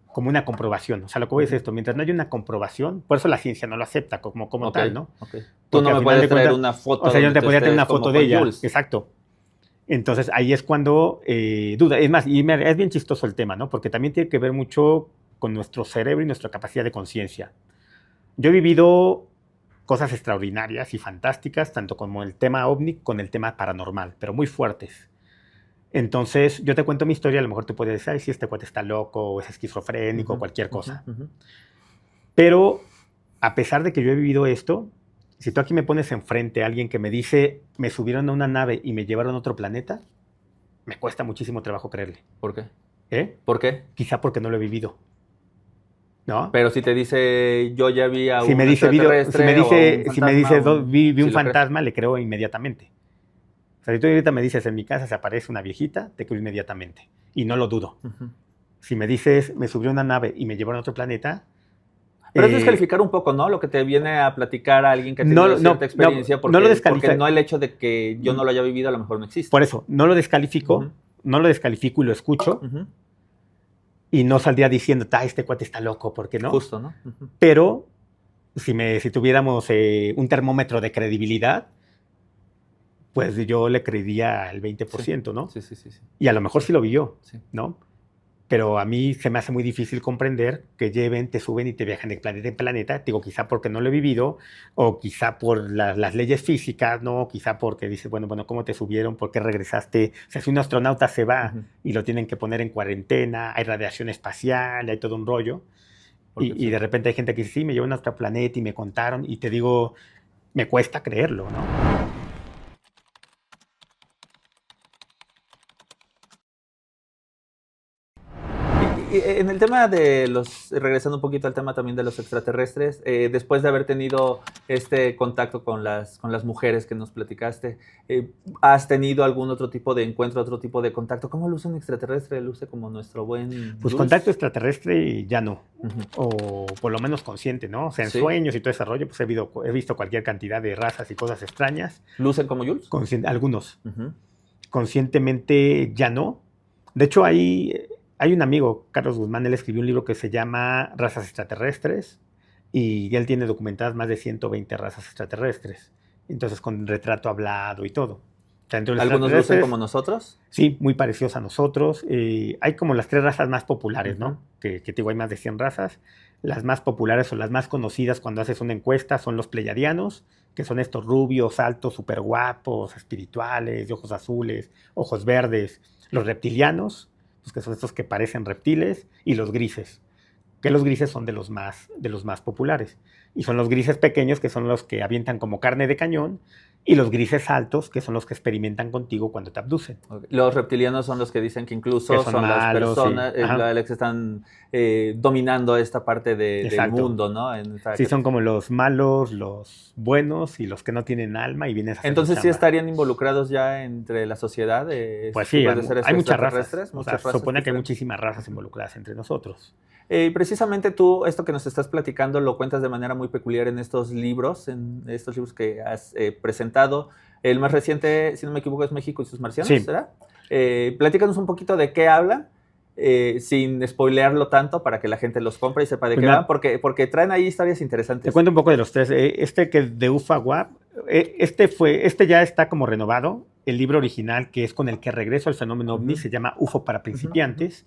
como una comprobación. O sea, lo que voy a decir es esto, mientras no haya una comprobación, por eso la ciencia no lo acepta como tal, ¿no? Tú no me puedes traer una foto. O sea, yo no te podría traer una foto de ella. Exacto. Entonces, ahí es cuando duda. Es más, es bien chistoso el tema, ¿no? Porque también tiene que ver mucho con nuestro cerebro y nuestra capacidad de conciencia. Yo he vivido cosas extraordinarias y fantásticas, tanto como el tema ovni, con el tema paranormal, pero muy fuertes. Entonces, yo te cuento mi historia, a lo mejor te puedes decir, ay, si este cuate está loco, o es esquizofrénico, cualquier cosa. Pero, a pesar de que yo he vivido esto, si tú aquí me pones enfrente a alguien que me dice, me subieron a una nave y me llevaron a otro planeta, me cuesta muchísimo trabajo creerle. ¿Por qué? ¿Por qué? Quizá porque no lo he vivido. ¿No? Pero si te dice, yo ya vi a un extraterrestre, si me dice, vi un fantasma, le creo inmediatamente. O sea, si tú ahorita me dices, en mi casa se aparece una viejita, te creo inmediatamente. Y no lo dudo. Si me dices, me subió una nave y me llevaron a otro planeta... Pero es descalificar un poco, ¿no? Lo que te viene a platicar a alguien que tiene cierta experiencia. Porque no el hecho de que yo no lo haya vivido a lo mejor no existe. Por eso, no lo descalifico y lo escucho. Y no saldría diciendo, este cuate está loco, ¿por qué no? Justo, ¿no? Pero si tuviéramos un termómetro de credibilidad, pues yo le creería el 20%, ¿no? Sí. Y a lo mejor sí lo vivió, ¿no? Pero a mí se me hace muy difícil comprender que te suben y te viajan de planeta en planeta. Digo, quizá porque no lo he vivido, o quizá por las leyes físicas, ¿no? Quizá porque dices, bueno, ¿cómo te subieron? ¿Por qué regresaste? O sea, si un astronauta se va y lo tienen que poner en cuarentena, hay radiación espacial, hay todo un rollo. Y de repente hay gente que dice, sí, me llevaron a otro planeta y me contaron. Y te digo, me cuesta creerlo, ¿no? en el tema de regresando un poquito al tema también de los extraterrestres, después de haber tenido este contacto con las mujeres que nos platicaste, ¿has tenido algún otro tipo de encuentro, otro tipo de contacto? ¿Cómo luce un extraterrestre? ¿Luce como nuestro buen Pues Jules? contacto extraterrestre ya no, o por lo menos consciente, ¿no? O sea, en sueños y todo ese rollo, pues he visto cualquier cantidad de razas y cosas extrañas. ¿Lucen como Jules? Algunos. Conscientemente ya no. De hecho, hay un amigo, Carlos Guzmán, él escribió un libro que se llama Razas Extraterrestres y él tiene documentadas más de 120 razas extraterrestres. Entonces, con retrato hablado y todo. O sea, ¿Algunos lucen como nosotros? Sí, muy parecidos a nosotros. Hay como las 3 razas más populares, ¿no? Que te digo, hay más de 100 razas. Las más populares o las más conocidas cuando haces una encuesta son los pleyadianos, que son estos rubios, altos, súper guapos, espirituales, de ojos azules, ojos verdes. Los reptilianos, pues que son estos que parecen reptiles, y los grises, que los grises son de los más populares. Y son los grises pequeños, que son los que avientan como carne de cañón, y los grises altos, que son los que experimentan contigo cuando te abducen. Okay. Los reptilianos son los que dicen que incluso que son las personas que están dominando esta parte del mundo, ¿no? Sí, son como los malos, los buenos y los que no tienen alma y vienen a hacer. Entonces sí estarían involucrados ya entre la sociedad. Pues sí, hay muchas razas. Se supone que hay muchísimas razas involucradas entre nosotros. Precisamente tú, esto que nos estás platicando, lo cuentas de manera muy peculiar en estos libros que has presentado. El más reciente, si no me equivoco, es México y sus marcianos, sí. ¿Será? Platícanos un poquito de qué hablan, sin spoilearlo tanto para que la gente los compre y sepa de qué van, porque traen ahí historias interesantes. Te cuento un poco de los 3. Que es de UFAWAP, este ya está como renovado. El libro original, que es con el que regreso al fenómeno OVNI, se llama UFO para principiantes.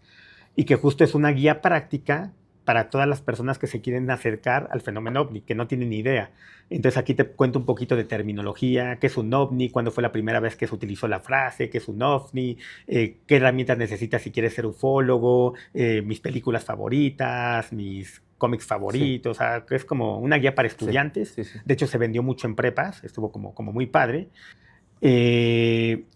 Y que justo es una guía práctica para todas las personas que se quieren acercar al fenómeno OVNI, que no tienen ni idea. Entonces aquí te cuento un poquito de terminología, qué es un OVNI, cuándo fue la primera vez que se utilizó la frase, qué es un OVNI, qué herramientas necesitas si quieres ser ufólogo, mis películas favoritas, mis cómics favoritos, o sea, que es como una guía para estudiantes. Sí, sí. De hecho, se vendió mucho en prepas, estuvo como muy padre.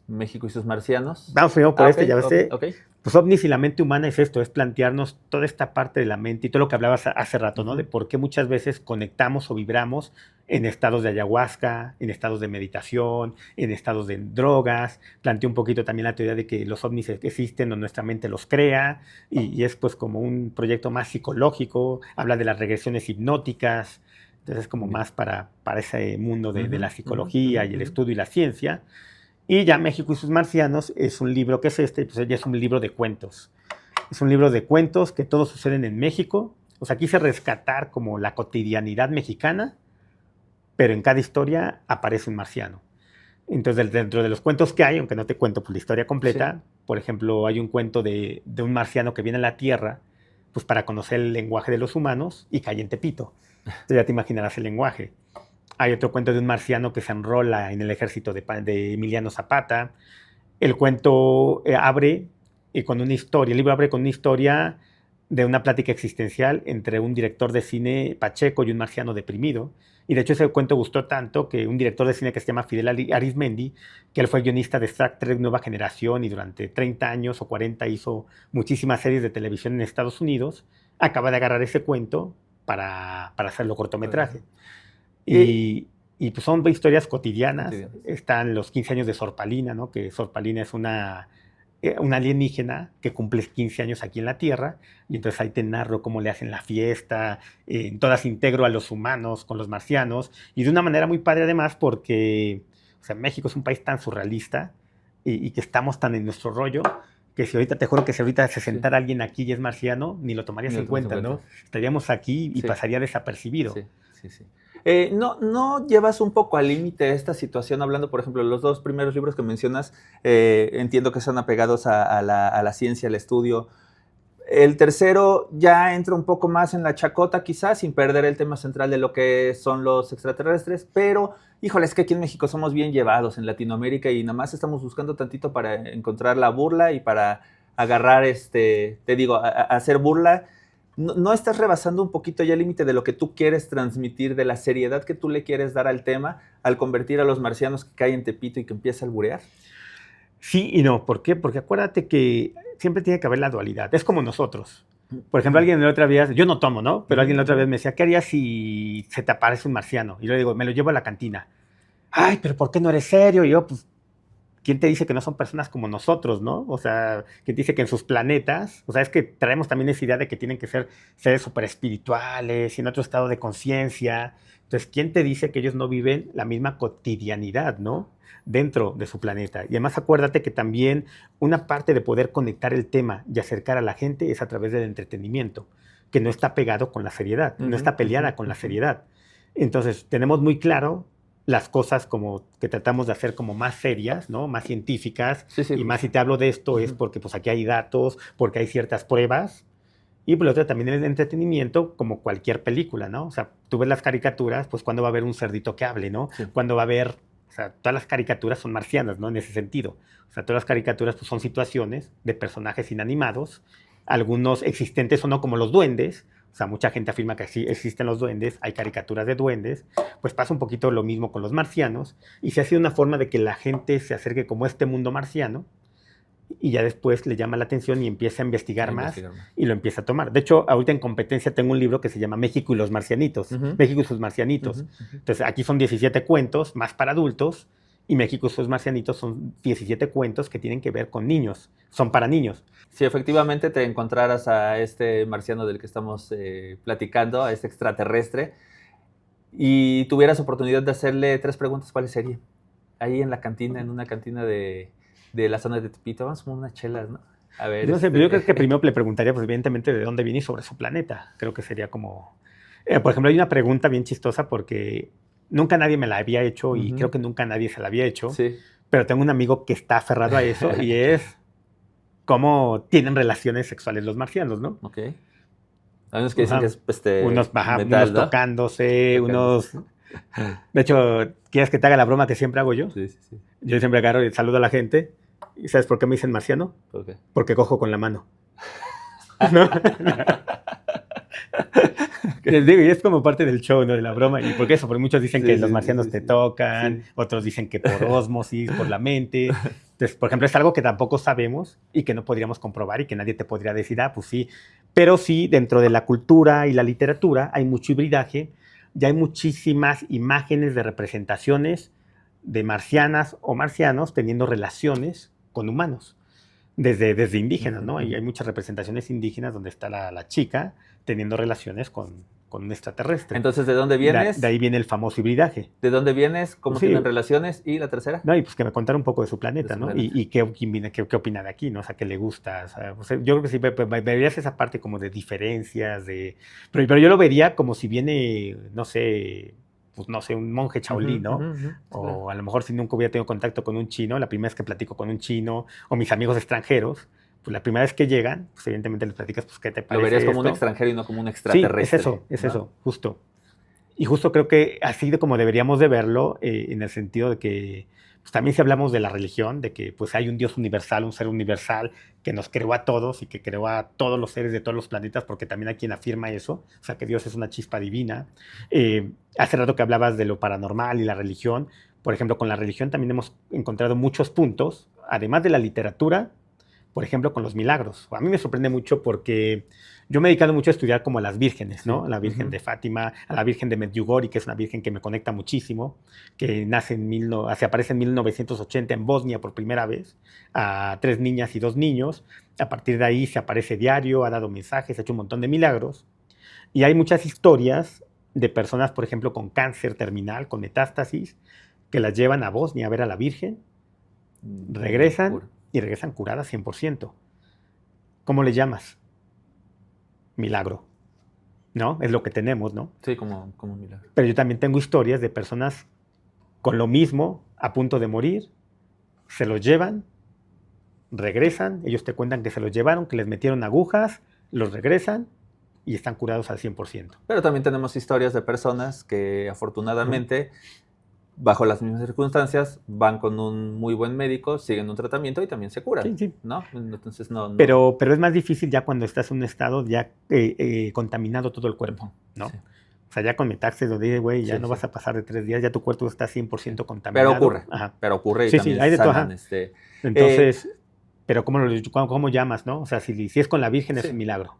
México y sus marcianos. Vamos primero por ya ves. Okay. Pues OVNIs y la mente humana es esto, es plantearnos toda esta parte de la mente y todo lo que hablabas hace rato, ¿no? De por qué muchas veces conectamos o vibramos en estados de ayahuasca, en estados de meditación, en estados de drogas. Planteé un poquito también la teoría de que los OVNIs existen o nuestra mente los crea y es pues como un proyecto más psicológico, habla de las regresiones hipnóticas. Entonces es como más para ese mundo de la psicología y el estudio y la ciencia. Y ya México y sus marcianos es un libro, ¿qué es este? Pues ya es un libro de cuentos. Es un libro de cuentos que todos suceden en México. O sea, quise rescatar como la cotidianidad mexicana, pero en cada historia aparece un marciano. Entonces, dentro de los cuentos que hay, aunque no te cuento pues, la historia completa, por ejemplo, hay un cuento de un marciano que viene a la Tierra pues, para conocer el lenguaje de los humanos y cae en Tepito. Entonces ya te imaginarás el lenguaje. Hay otro cuento de un marciano que se enrola en el ejército de Emiliano Zapata. El cuento abre con una historia, el libro abre con una historia de una plática existencial entre un director de cine pacheco y un marciano deprimido. Y de hecho ese cuento gustó tanto que un director de cine que se llama Fidel Arismendi, que él fue guionista de Star Trek Nueva Generación y durante 30 años o 40 hizo muchísimas series de televisión en Estados Unidos, acaba de agarrar ese cuento para hacerlo cortometraje. Y pues son historias cotidianas. Están los 15 años de Sorpalina, ¿no? Que Sorpalina es una alienígena que cumple 15 años aquí en la Tierra, y entonces ahí te narro cómo le hacen la fiesta, en todas integro a los humanos con los marcianos, y de una manera muy padre además porque o sea, México es un país tan surrealista y que estamos tan en nuestro rollo, que si ahorita, te juro que si ahorita se sentara alguien aquí y es marciano, ni lo tomarías en cuenta, ¿no? Estaríamos aquí y pasaría desapercibido. Sí. ¿No llevas un poco al límite esta situación, hablando, por ejemplo, los 2 primeros libros que mencionas, entiendo que son apegados a la ciencia, al estudio? El tercero ya entra un poco más en la chacota, quizás, sin perder el tema central de lo que son los extraterrestres, pero, híjole, es que aquí en México somos bien llevados, en Latinoamérica, y nada más estamos buscando tantito para encontrar la burla y para agarrar, hacer burla. ¿No estás rebasando un poquito ya el límite de lo que tú quieres transmitir, de la seriedad que tú le quieres dar al tema, al convertir a los marcianos que caen en Tepito y que empieza a alburear? Sí y no. ¿Por qué? Porque acuérdate que siempre tiene que haber la dualidad. Es como nosotros. Por ejemplo, alguien la otra vez, yo no tomo, ¿no? Pero alguien la otra vez me decía, ¿qué harías si se te aparece un marciano? Y yo le digo, me lo llevo a la cantina. Ay, pero ¿por qué no eres serio? Y yo, pues, ¿quién te dice que no son personas como nosotros, no? O sea, ¿quién te dice que en sus planetas, o sea, es que traemos también esa idea de que tienen que ser seres súper espirituales y en otro estado de conciencia. Entonces, ¿quién te dice que ellos no viven la misma cotidianidad, no? Dentro de su planeta. Y además acuérdate que también una parte de poder conectar el tema y acercar a la gente es a través del entretenimiento, que no está pegado con la seriedad, no está peleada con la seriedad. Entonces, tenemos muy claro las cosas como que tratamos de hacer como más serias, ¿no? Más científicas. Sí, sí. Y más si te hablo de esto es porque pues aquí hay datos, porque hay ciertas pruebas. Y por lo otro también el entretenimiento como cualquier película, ¿no? O sea, tú ves las caricaturas, pues cuándo va a haber un cerdito que hable, ¿no? Sí. Cuándo va a haber, o sea, todas las caricaturas son marcianas, ¿no? En ese sentido. O sea, todas las caricaturas pues son situaciones de personajes inanimados, algunos existentes o no como los duendes. O sea, mucha gente afirma que sí existen los duendes, hay caricaturas de duendes, pues pasa un poquito lo mismo con los marcianos, y se ha sido una forma de que la gente se acerque como a este mundo marciano, y ya después le llama la atención y empieza a investigar más y lo empieza a tomar. De hecho, ahorita en competencia tengo un libro que se llama México y los marcianitos, México y sus marcianitos. Entonces, aquí son 17 cuentos, más para adultos, y México y sus marcianitos son 17 cuentos que tienen que ver con niños, son para niños. Si efectivamente te encontraras a este marciano del que estamos platicando, a este extraterrestre, y tuvieras oportunidad de hacerle 3 preguntas, ¿cuáles serían? Ahí en la cantina, en una cantina de la zona de Tepito, vamos como unas chelas, ¿no? A ver. No sé, pero yo creo que primero le preguntaría, pues evidentemente, de dónde viene y sobre su planeta. Creo que sería como... por ejemplo, hay una pregunta bien chistosa porque nunca nadie me la había hecho y creo que nunca nadie se la había hecho. Sí. Pero tengo un amigo que está aferrado a eso y es cómo tienen relaciones sexuales los marcianos, ¿no? Ok. Hay unos que dicen que es unos metal, ¿no? tocándose, unos... De hecho, ¿quieres que te haga la broma que siempre hago yo? Sí, sí, sí. Yo siempre agarro y saludo a la gente. ¿Y sabes por qué me dicen marciano? ¿Por qué? Porque cojo con la mano. ¿No? Les digo, y es como parte del show, ¿no? De la broma. ¿Y por qué eso? Porque muchos dicen que los marcianos te tocan, otros dicen que por ósmosis, por la mente. Entonces, por ejemplo, es algo que tampoco sabemos y que no podríamos comprobar y que nadie te podría decir, ah, pues sí. Pero sí, dentro de la cultura y la literatura hay mucho hibridaje. Ya hay muchísimas imágenes de representaciones de marcianas o marcianos teniendo relaciones con humanos, desde indígenas, ¿no? Y hay muchas representaciones indígenas donde está la chica teniendo relaciones con un extraterrestre. Entonces, ¿de dónde vienes? De ahí viene el famoso hibridaje. ¿De dónde vienes? ¿Cómo tienen relaciones? ¿Y la tercera? No, y pues que me contara un poco de su planeta, ¿no? Y qué opina de aquí, ¿no? O sea, qué le gusta. O sea, yo creo que sí, verías esa parte como de diferencias, pero yo lo vería como si viene, no sé, pues no sé, un monje Shaolin, ¿no? O a lo mejor si nunca hubiera tenido contacto con un chino, la primera vez que platico con un chino, o mis amigos extranjeros, pues la primera vez que llegan, pues evidentemente les platicas, pues, ¿qué te parece? Lo verías como un extranjero y no como un extraterrestre. Sí, es eso, justo. Y justo creo que así de como deberíamos de verlo, en el sentido de que pues también si hablamos de la religión, de que pues hay un Dios universal, un ser universal que nos creó a todos y que creó a todos los seres de todos los planetas, porque también hay quien afirma eso, o sea que Dios es una chispa divina. Hace rato que hablabas de lo paranormal y la religión, por ejemplo, con la religión también hemos encontrado muchos puntos, además de la literatura, por ejemplo, con los milagros. A mí me sorprende mucho porque yo me he dedicado mucho a estudiar como a las vírgenes, ¿no? A la Virgen de Fátima, a la Virgen de Medjugorje, que es una virgen que me conecta muchísimo, que aparece en 1980 en Bosnia por primera vez, a 3 niñas y 2 niños. A partir de ahí se aparece diario, ha dado mensajes, ha hecho un montón de milagros. Y hay muchas historias de personas, por ejemplo, con cáncer terminal, con metástasis, que las llevan a Bosnia a ver a la Virgen, regresan y regresan curadas 100%. ¿Cómo le llamas? Milagro, ¿no? Es lo que tenemos, ¿no? Sí, como un milagro. Pero yo también tengo historias de personas con lo mismo, a punto de morir, se los llevan, regresan, ellos te cuentan que se los llevaron, que les metieron agujas, los regresan y están curados al 100%. Pero también tenemos historias de personas que afortunadamente, bajo las mismas circunstancias, van con un muy buen médico, siguen un tratamiento y también se curan, sí. ¿no? Entonces no. Pero es más difícil ya cuando estás en un estado ya contaminado todo el cuerpo, ¿no? Sí. O sea, ya con metástasis, donde dice, güey, ya no vas a pasar de 3 días, ya tu cuerpo está 100% contaminado. Pero ocurre. Ajá. Pero ocurre y sí, también hay de todo. sanan, Entonces, pero ¿cómo llamas, no? O sea, si es con la Virgen es un milagro.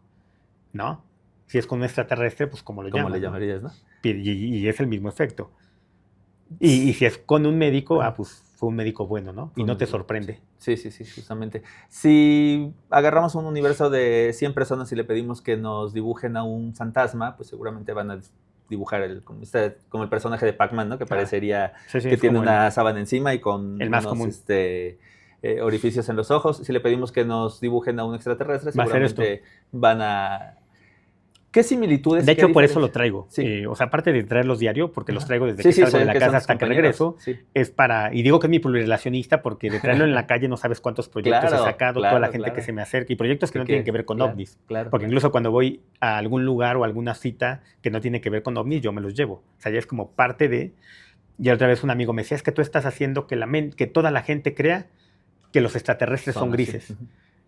¿no? Si es con un extraterrestre, pues como lo ¿Cómo llaman, le ¿no? llamarías, no? Y es el mismo efecto. Y si es con un médico, pues fue un médico bueno, ¿no? Y no te sorprende. Sí, justamente. Si agarramos un universo de 100 personas y le pedimos que nos dibujen a un fantasma, pues seguramente van a dibujar como el personaje de Pac-Man, ¿no? Que parecería que tiene una sábana encima y con el más unos común. Orificios en los ojos. Si le pedimos que nos dibujen a un extraterrestre, seguramente van a... ¿Qué similitudes? De hecho, por eso lo traigo. Sí. O sea, aparte de traerlos diario, porque los traigo desde que salgo de la casa hasta que regreso, es para... Y digo que es mi pluriracionista porque de traerlo en la calle no sabes cuántos proyectos he sacado, toda la gente que se me acerca, y proyectos que no tienen que ver con ovnis. Porque incluso cuando voy a algún lugar o alguna cita que no tiene que ver con ovnis, yo me los llevo. O sea, ya es como parte de... Y otra vez un amigo me decía, es que tú estás haciendo que toda la gente crea que los extraterrestres son grises.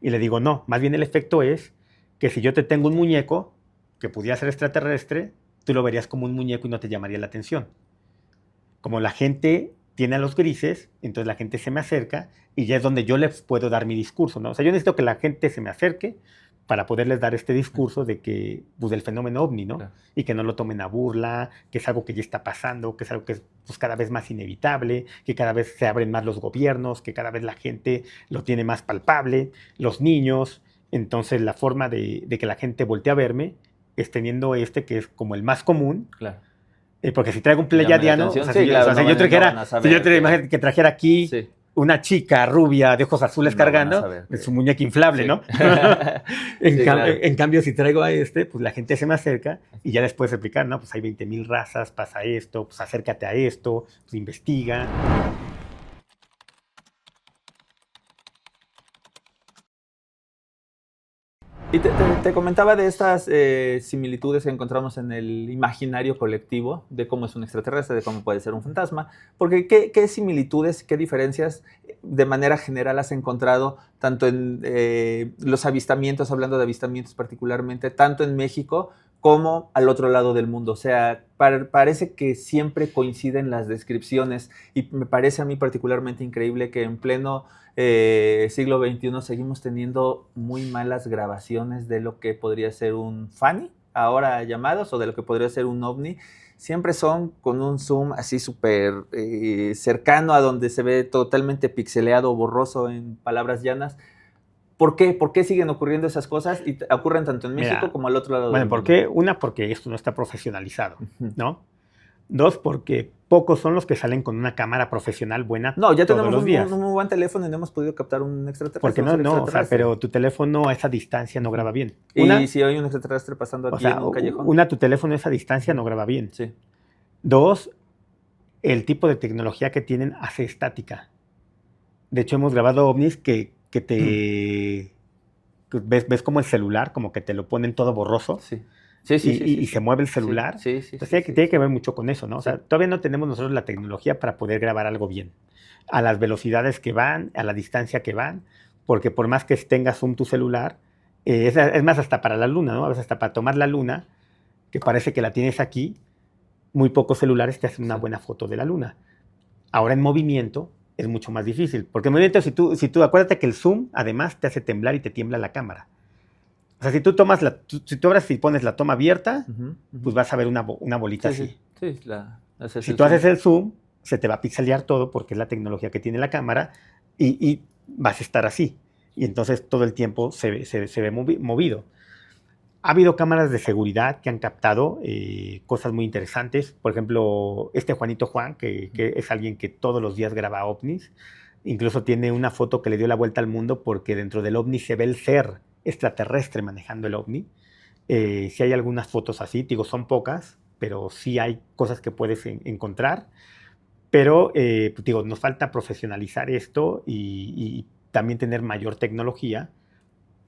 Y le digo, no, más bien el efecto es que si yo te tengo un muñeco que pudiera ser extraterrestre, tú lo verías como un muñeco y no te llamaría la atención. Como la gente tiene a los grises, entonces la gente se me acerca y ya es donde yo les puedo dar mi discurso, ¿no? O sea, yo necesito que la gente se me acerque para poderles dar este discurso de que, pues, del fenómeno ovni, ¿no? Claro. Y que no lo tomen a burla, que es algo que ya está pasando, que es algo que es, pues, cada vez más inevitable, que cada vez se abren más los gobiernos, que cada vez la gente lo tiene más palpable, los niños. Entonces la forma de que la gente voltee a verme es teniendo que es como el más común. Claro. Porque si traigo un pleyadiano, si yo trajera aquí una chica rubia de ojos azules cargando, es un muñeco inflable, ¿no? En cambio, si traigo a pues la gente se me acerca y ya les puedes explicar, ¿no? Pues hay 20,000 razas, pasa esto, pues acércate a esto, pues investiga. Y te comentaba de estas similitudes que encontramos en el imaginario colectivo, de cómo es un extraterrestre, de cómo puede ser un fantasma, porque ¿qué similitudes, qué diferencias de manera general has encontrado tanto en los avistamientos, hablando de avistamientos particularmente, tanto en México como al otro lado del mundo? O sea, parece que siempre coinciden las descripciones y me parece a mí particularmente increíble que en pleno siglo XXI seguimos teniendo muy malas grabaciones de lo que podría ser un FANI, ahora llamados, o de lo que podría ser un OVNI. Siempre son con un zoom así súper cercano a donde se ve totalmente pixeleado, borroso, en palabras llanas. ¿Por qué? ¿Por qué siguen ocurriendo esas cosas y ocurren tanto en México como al otro lado del mundo? ¿Por qué? Una, porque esto no está profesionalizado, ¿no? Dos, porque pocos son los que salen con una cámara profesional buena. No, ya tenemos un muy buen teléfono y no hemos podido captar un extraterrestre. Porque no, o sea, pero tu teléfono a esa distancia no graba bien. Y si hay un extraterrestre pasando aquí en un callejón. Una, tu teléfono a esa distancia no graba bien. Sí. Dos, el tipo de tecnología que tienen hace estática. De hecho, hemos grabado ovnis que te... ¿Ves como el celular? Como que te lo ponen todo borroso. Sí. Y se mueve el celular. Entonces tiene que ver mucho con eso, ¿no? O sea, todavía no tenemos nosotros la tecnología para poder grabar algo bien. A las velocidades que van, a la distancia que van, porque por más que tengas zoom tu celular, es más, hasta para la luna, ¿no? A veces hasta para tomar la luna, que parece que la tienes aquí, muy pocos celulares te hacen una buena foto de la luna. Ahora en movimiento es mucho más difícil, porque en movimiento, si tú acuérdate que el zoom además te hace temblar y te tiembla la cámara. O sea, si tú tomas si tú abres y pones la toma abierta, pues vas a ver una bolita así. Si tú haces el zoom, se te va a pixelear todo porque es la tecnología que tiene la cámara y vas a estar así. Y entonces todo el tiempo se ve movido. Ha habido cámaras de seguridad que han captado cosas muy interesantes. Por ejemplo, Juanito Juan, que es alguien que todos los días graba ovnis. Incluso tiene una foto que le dio la vuelta al mundo porque dentro del ovni se ve el ser extraterrestre manejando el ovni. Sí hay algunas fotos así, digo, son pocas, pero sí hay cosas que puedes encontrar. Pero, pues, digo, nos falta profesionalizar esto y también tener mayor tecnología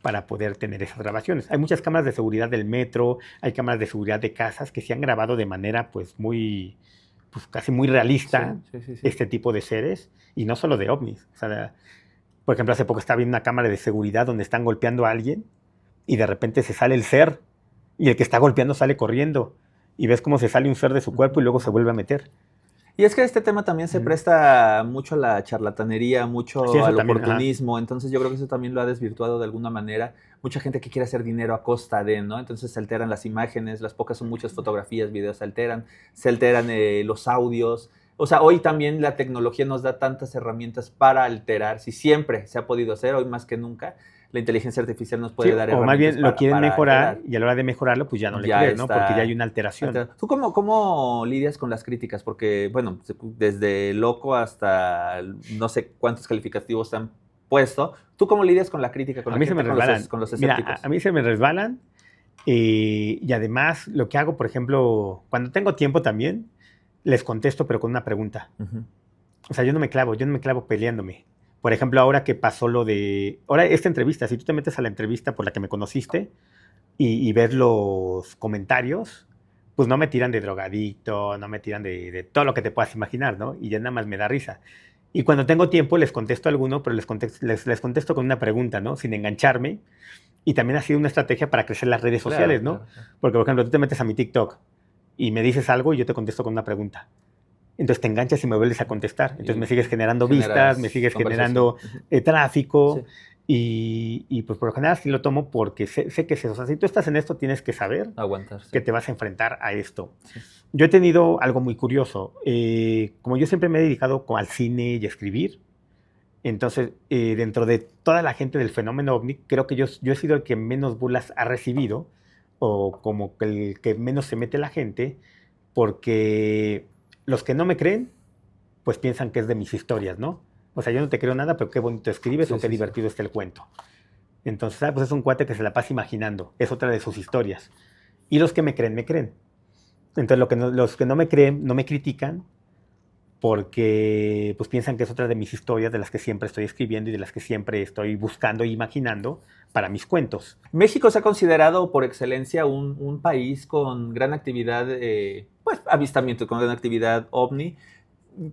para poder tener esas grabaciones. Hay muchas cámaras de seguridad del metro, hay cámaras de seguridad de casas que se han grabado de manera, pues, muy, pues, casi muy realista, este tipo de seres, y no solo de ovnis. O sea, por ejemplo, hace poco estaba viendo una cámara de seguridad donde están golpeando a alguien y de repente se sale el ser y el que está golpeando sale corriendo y ves cómo se sale un ser de su cuerpo y luego se vuelve a meter. Y es que este tema también se presta mucho a la charlatanería, mucho al oportunismo, entonces yo creo que eso también lo ha desvirtuado de alguna manera, mucha gente que quiere hacer dinero a costa de, ¿no? Entonces se alteran las imágenes, las pocas o muchas fotografías, videos se alteran los audios. O sea, hoy también la tecnología nos da tantas herramientas para alterar, si siempre se ha podido hacer, hoy más que nunca, la inteligencia artificial nos puede dar o herramientas más bien lo quieren para mejorar alterar. y a la hora de mejorarlo, pues ya no le Ya crees, ¿no? está Porque ya hay una alteración. alterado. ¿Tú cómo lidias con las críticas? Porque, bueno, desde loco hasta no sé cuántos calificativos te han puesto. ¿Tú cómo lidias con la crítica, con A la mí se me gente, resbalan. con los Mira, escépticos? a mí se me resbalan y además lo que hago, por ejemplo, cuando tengo tiempo también, les contesto, pero con una pregunta. Ujú. O sea, yo no me clavo peleándome. Por ejemplo, ahora que pasó lo de... Ahora, esta entrevista, si tú te metes a la entrevista por la que me conociste y ves los comentarios, pues no me tiran de drogadicto, no me tiran de todo lo que te puedas imaginar, ¿no? Y ya nada más me da risa. Y cuando tengo tiempo les contesto a alguno, pero les contesto con una pregunta, ¿no? Sin engancharme. Y también ha sido una estrategia para crecer las redes sociales, Claro, ¿no? claro, claro. Porque, por ejemplo, tú te metes a mi TikTok y me dices algo y yo te contesto con una pregunta. Entonces te enganchas y me vuelves a contestar. Entonces Y me sigues generando generas vistas, me sigues conversación. generando Ujú. tráfico. Sí, Y pues por lo general sí lo tomo porque sé que es eso. O sea, si tú estás en esto, tienes que saber aguantar, que sí. te vas a enfrentar a esto. Sí. Yo he tenido algo muy curioso. Como yo siempre me he dedicado al cine y a escribir, entonces dentro de toda la gente del fenómeno OVNI, creo que yo he sido el que menos burlas ha recibido o como que el que menos se mete la gente porque los que no me creen, pues piensan que es de mis historias, ¿no? O sea, yo no te creo nada, pero qué bonito escribes Sí, o qué sí, sí. divertido está el cuento. Entonces, pues es un cuate que se la pasa imaginando. Es otra de sus historias. Y los que me creen, me creen. Entonces, los que no me creen, no me critican porque pues piensan que es otra de mis historias de las que siempre estoy escribiendo y de las que siempre estoy buscando e imaginando para mis cuentos. México se ha considerado por excelencia un país con gran actividad, pues avistamiento, con gran actividad ovni.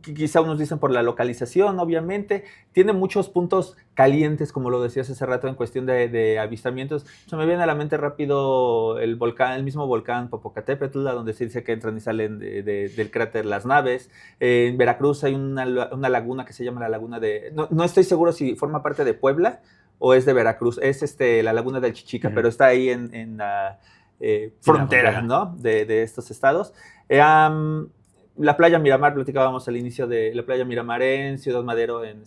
Quizá unos dicen por la localización, obviamente. Tiene muchos puntos calientes, como lo decías hace rato, en cuestión de avistamientos. Se me viene a la mente rápido el volcán, el mismo volcán Popocatépetl, donde se dice que entran y salen del cráter las naves. En Veracruz hay una laguna que se llama la laguna de... No, no estoy seguro si forma parte de Puebla o es de Veracruz. Es la laguna del Chichica, pero está ahí en la frontera, ¿no? de estos estados. La playa Miramar, platicábamos al inicio de la playa Miramar en Ciudad Madero, en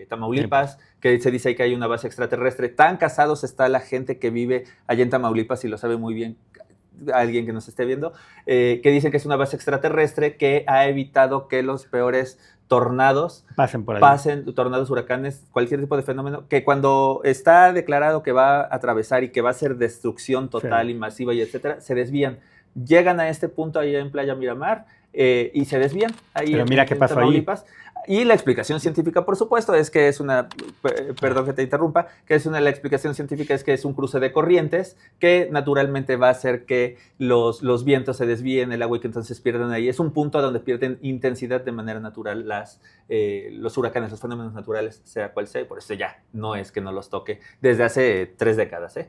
Tamaulipas, que se dice ahí que hay una base extraterrestre. Tan casados está la gente que vive allá en Tamaulipas, y lo sabe muy bien alguien que nos esté viendo, que dicen que es una base extraterrestre que ha evitado que los peores tornados pasen, tornados, huracanes, cualquier tipo de fenómeno, que cuando está declarado que va a atravesar y que va a ser destrucción total y masiva y etcétera, se desvían. Llegan a este punto ahí en Playa Miramar y se desvían ahí. Pero mira qué pasó Tamaulipas. Ahí. Y la explicación científica, por supuesto, es que es perdón que te interrumpa, la explicación científica es que es un cruce de corrientes que naturalmente va a hacer que los vientos se desvíen, el agua, y que entonces pierdan ahí. Es un punto donde pierden intensidad de manera natural los huracanes, los fenómenos naturales, sea cual sea, y por eso ya no es que no los toque desde hace 3 décadas.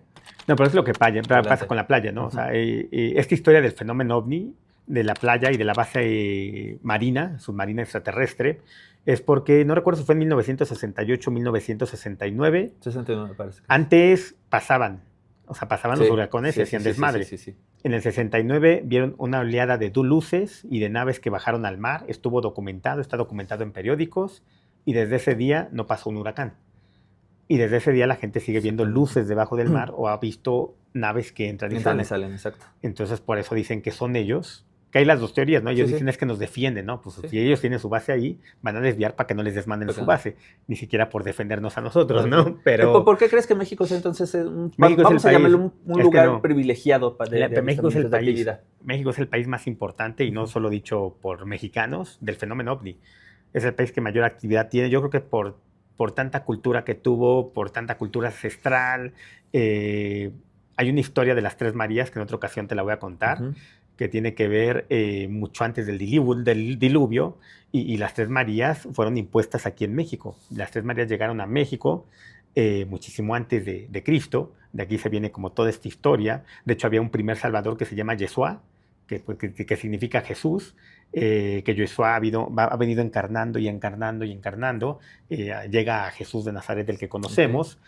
No, pero es lo que pasa con la playa, ¿no? O sea, esta historia del fenómeno OVNI, de la playa y de la base marina, submarina extraterrestre, es porque, no recuerdo si fue en 1968 o 1969. 69 me parece. Antes pasaban los huracanes y hacían desmadre. Sí. En el 69 vieron una oleada de luces y de naves que bajaron al mar, estuvo documentado, está documentado en periódicos, y desde ese día no pasó un huracán. Y desde ese día la gente sigue viendo luces debajo del mar o ha visto naves que entran y salen. Exacto. Entonces, por eso dicen que son ellos. Que hay las dos teorías, ¿no? Ellos dicen es que nos defienden, ¿no? Pues si ellos tienen su base ahí, van a desviar para que no les desmanden su base. Ni siquiera por defendernos a nosotros, ¿no? Pero ¿por qué crees que México es entonces vamos a llamarlo un lugar privilegiado de México es el país, México es el país más importante, y no solo dicho por mexicanos, del fenómeno OVNI. Es el país que mayor actividad tiene. Yo creo que por tanta cultura que tuvo, por tanta cultura ancestral. Hay una historia de las Tres Marías que en otra ocasión te la voy a contar, que tiene que ver mucho antes del diluvio, y las Tres Marías fueron impuestas aquí en México. Las Tres Marías llegaron a México muchísimo antes de Cristo. De aquí se viene como toda esta historia. De hecho, había un primer salvador que se llama Yeshua, que significa Jesús, que Yeshua ha venido encarnando y encarnando y encarnando. Llega a Jesús de Nazaret, del que conocemos.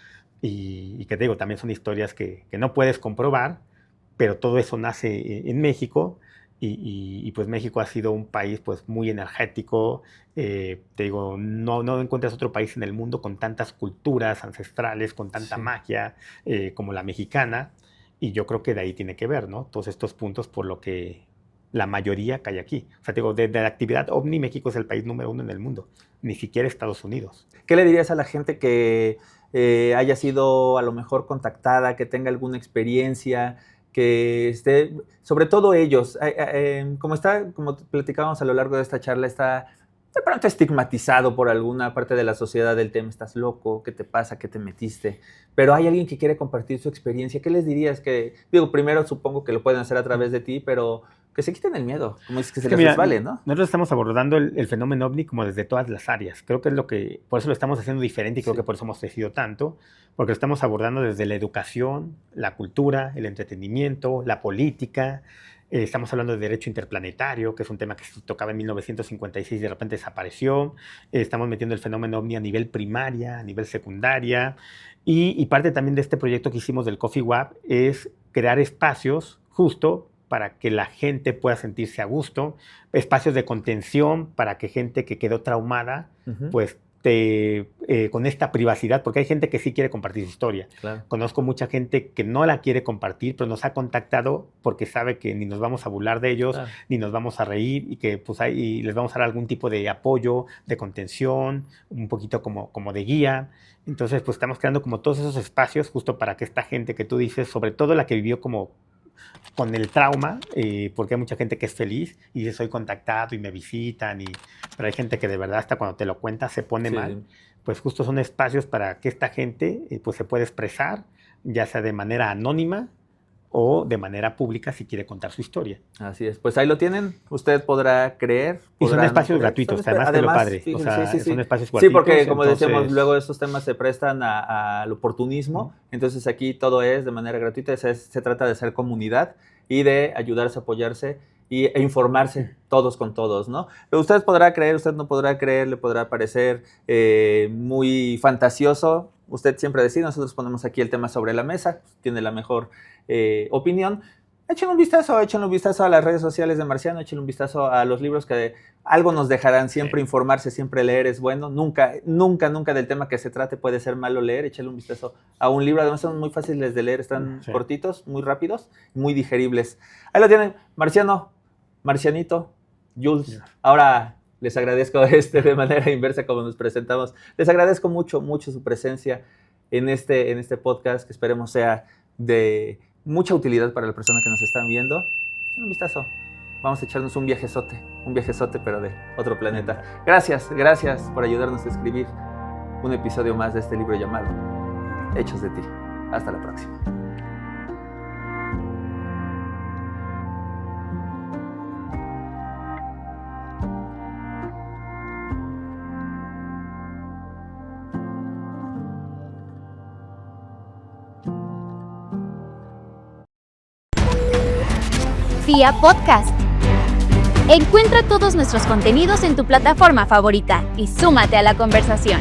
y que te digo, también son historias que no puedes comprobar, pero todo eso nace en México. Y pues México ha sido un país pues muy energético. Te digo, no encuentras otro país en el mundo con tantas culturas ancestrales, con tanta magia como la mexicana, y yo creo que de ahí tiene que ver, ¿no? Todos estos puntos por lo que la mayoría cae aquí. O sea, te digo, de la actividad OVNI, México es el país número 1 en el mundo, ni siquiera Estados Unidos. ¿Qué le dirías a la gente que haya sido a lo mejor contactada, que tenga alguna experiencia, que esté, sobre todo ellos, como platicábamos a lo largo de esta charla, está de pronto estigmatizado por alguna parte de la sociedad del tema, estás loco, ¿qué te pasa? ¿Qué te metiste? Pero hay alguien que quiere compartir su experiencia, ¿qué les dirías? Primero supongo que lo pueden hacer a través de ti, pero que se quiten el miedo, como dices, que se les resbale, ¿no? Nosotros estamos abordando el fenómeno OVNI como desde todas las áreas. Creo que es por eso lo estamos haciendo diferente y creo que por eso hemos crecido tanto, porque lo estamos abordando desde la educación, la cultura, el entretenimiento, la política. Estamos hablando de derecho interplanetario, que es un tema que se tocaba en 1956 y de repente desapareció. Estamos metiendo el fenómeno OVNI a nivel primaria, a nivel secundaria. Y parte también de este proyecto que hicimos del Coffee Wap es crear espacios justo para que la gente pueda sentirse a gusto, espacios de contención para que gente que quedó traumada, pues con esta privacidad, porque hay gente que sí quiere compartir su historia. Claro. Conozco mucha gente que no la quiere compartir, pero nos ha contactado porque sabe que ni nos vamos a burlar de ellos, ni nos vamos a reír, y que pues y les vamos a dar algún tipo de apoyo, de contención, un poquito como de guía. Entonces, pues estamos creando como todos esos espacios justo para que esta gente que tú dices, sobre todo la que vivió como con el trauma, porque hay mucha gente que es feliz y dice soy contactado y me visitan, pero hay gente que de verdad hasta cuando te lo cuenta se pone mal. Pues justo son espacios para que esta gente pues se pueda expresar, ya sea de manera anónima o de manera pública si quiere contar su historia. Así es, pues ahí lo tienen, usted podrá creer. Y son espacios gratuitos, además de lo padre. Sí, o sea, sí. son espacios gratuitos. Sí, porque como decíamos, luego estos temas se prestan al oportunismo, entonces aquí todo es de manera gratuita, se trata de ser comunidad y de ayudarse, apoyarse e informarse todos con todos, ¿no? Pero usted podrá creer, usted no podrá creer, le podrá parecer muy fantasioso. Usted siempre decide, nosotros ponemos aquí el tema sobre la mesa, tiene la mejor opinión. Échenle un vistazo a las redes sociales de Marciano, échenle un vistazo a los libros que algo nos dejarán. Siempre informarse, siempre leer es bueno. Nunca del tema que se trate puede ser malo leer. Échenle un vistazo a un libro. Además son muy fáciles de leer, están cortitos, muy rápidos, muy digeribles. Ahí lo tienen, Marcianito, Jules. Ahora les agradezco de manera inversa como nos presentamos. Les agradezco mucho su presencia en este podcast, que esperemos sea de mucha utilidad para la persona que nos están viendo. Echen un vistazo. Vamos a echarnos un viajezote, pero de otro planeta. Gracias por ayudarnos a escribir un episodio más de este libro llamado Hechos de ti. Hasta la próxima. FIA Podcast. Encuentra todos nuestros contenidos en tu plataforma favorita y súmate a la conversación.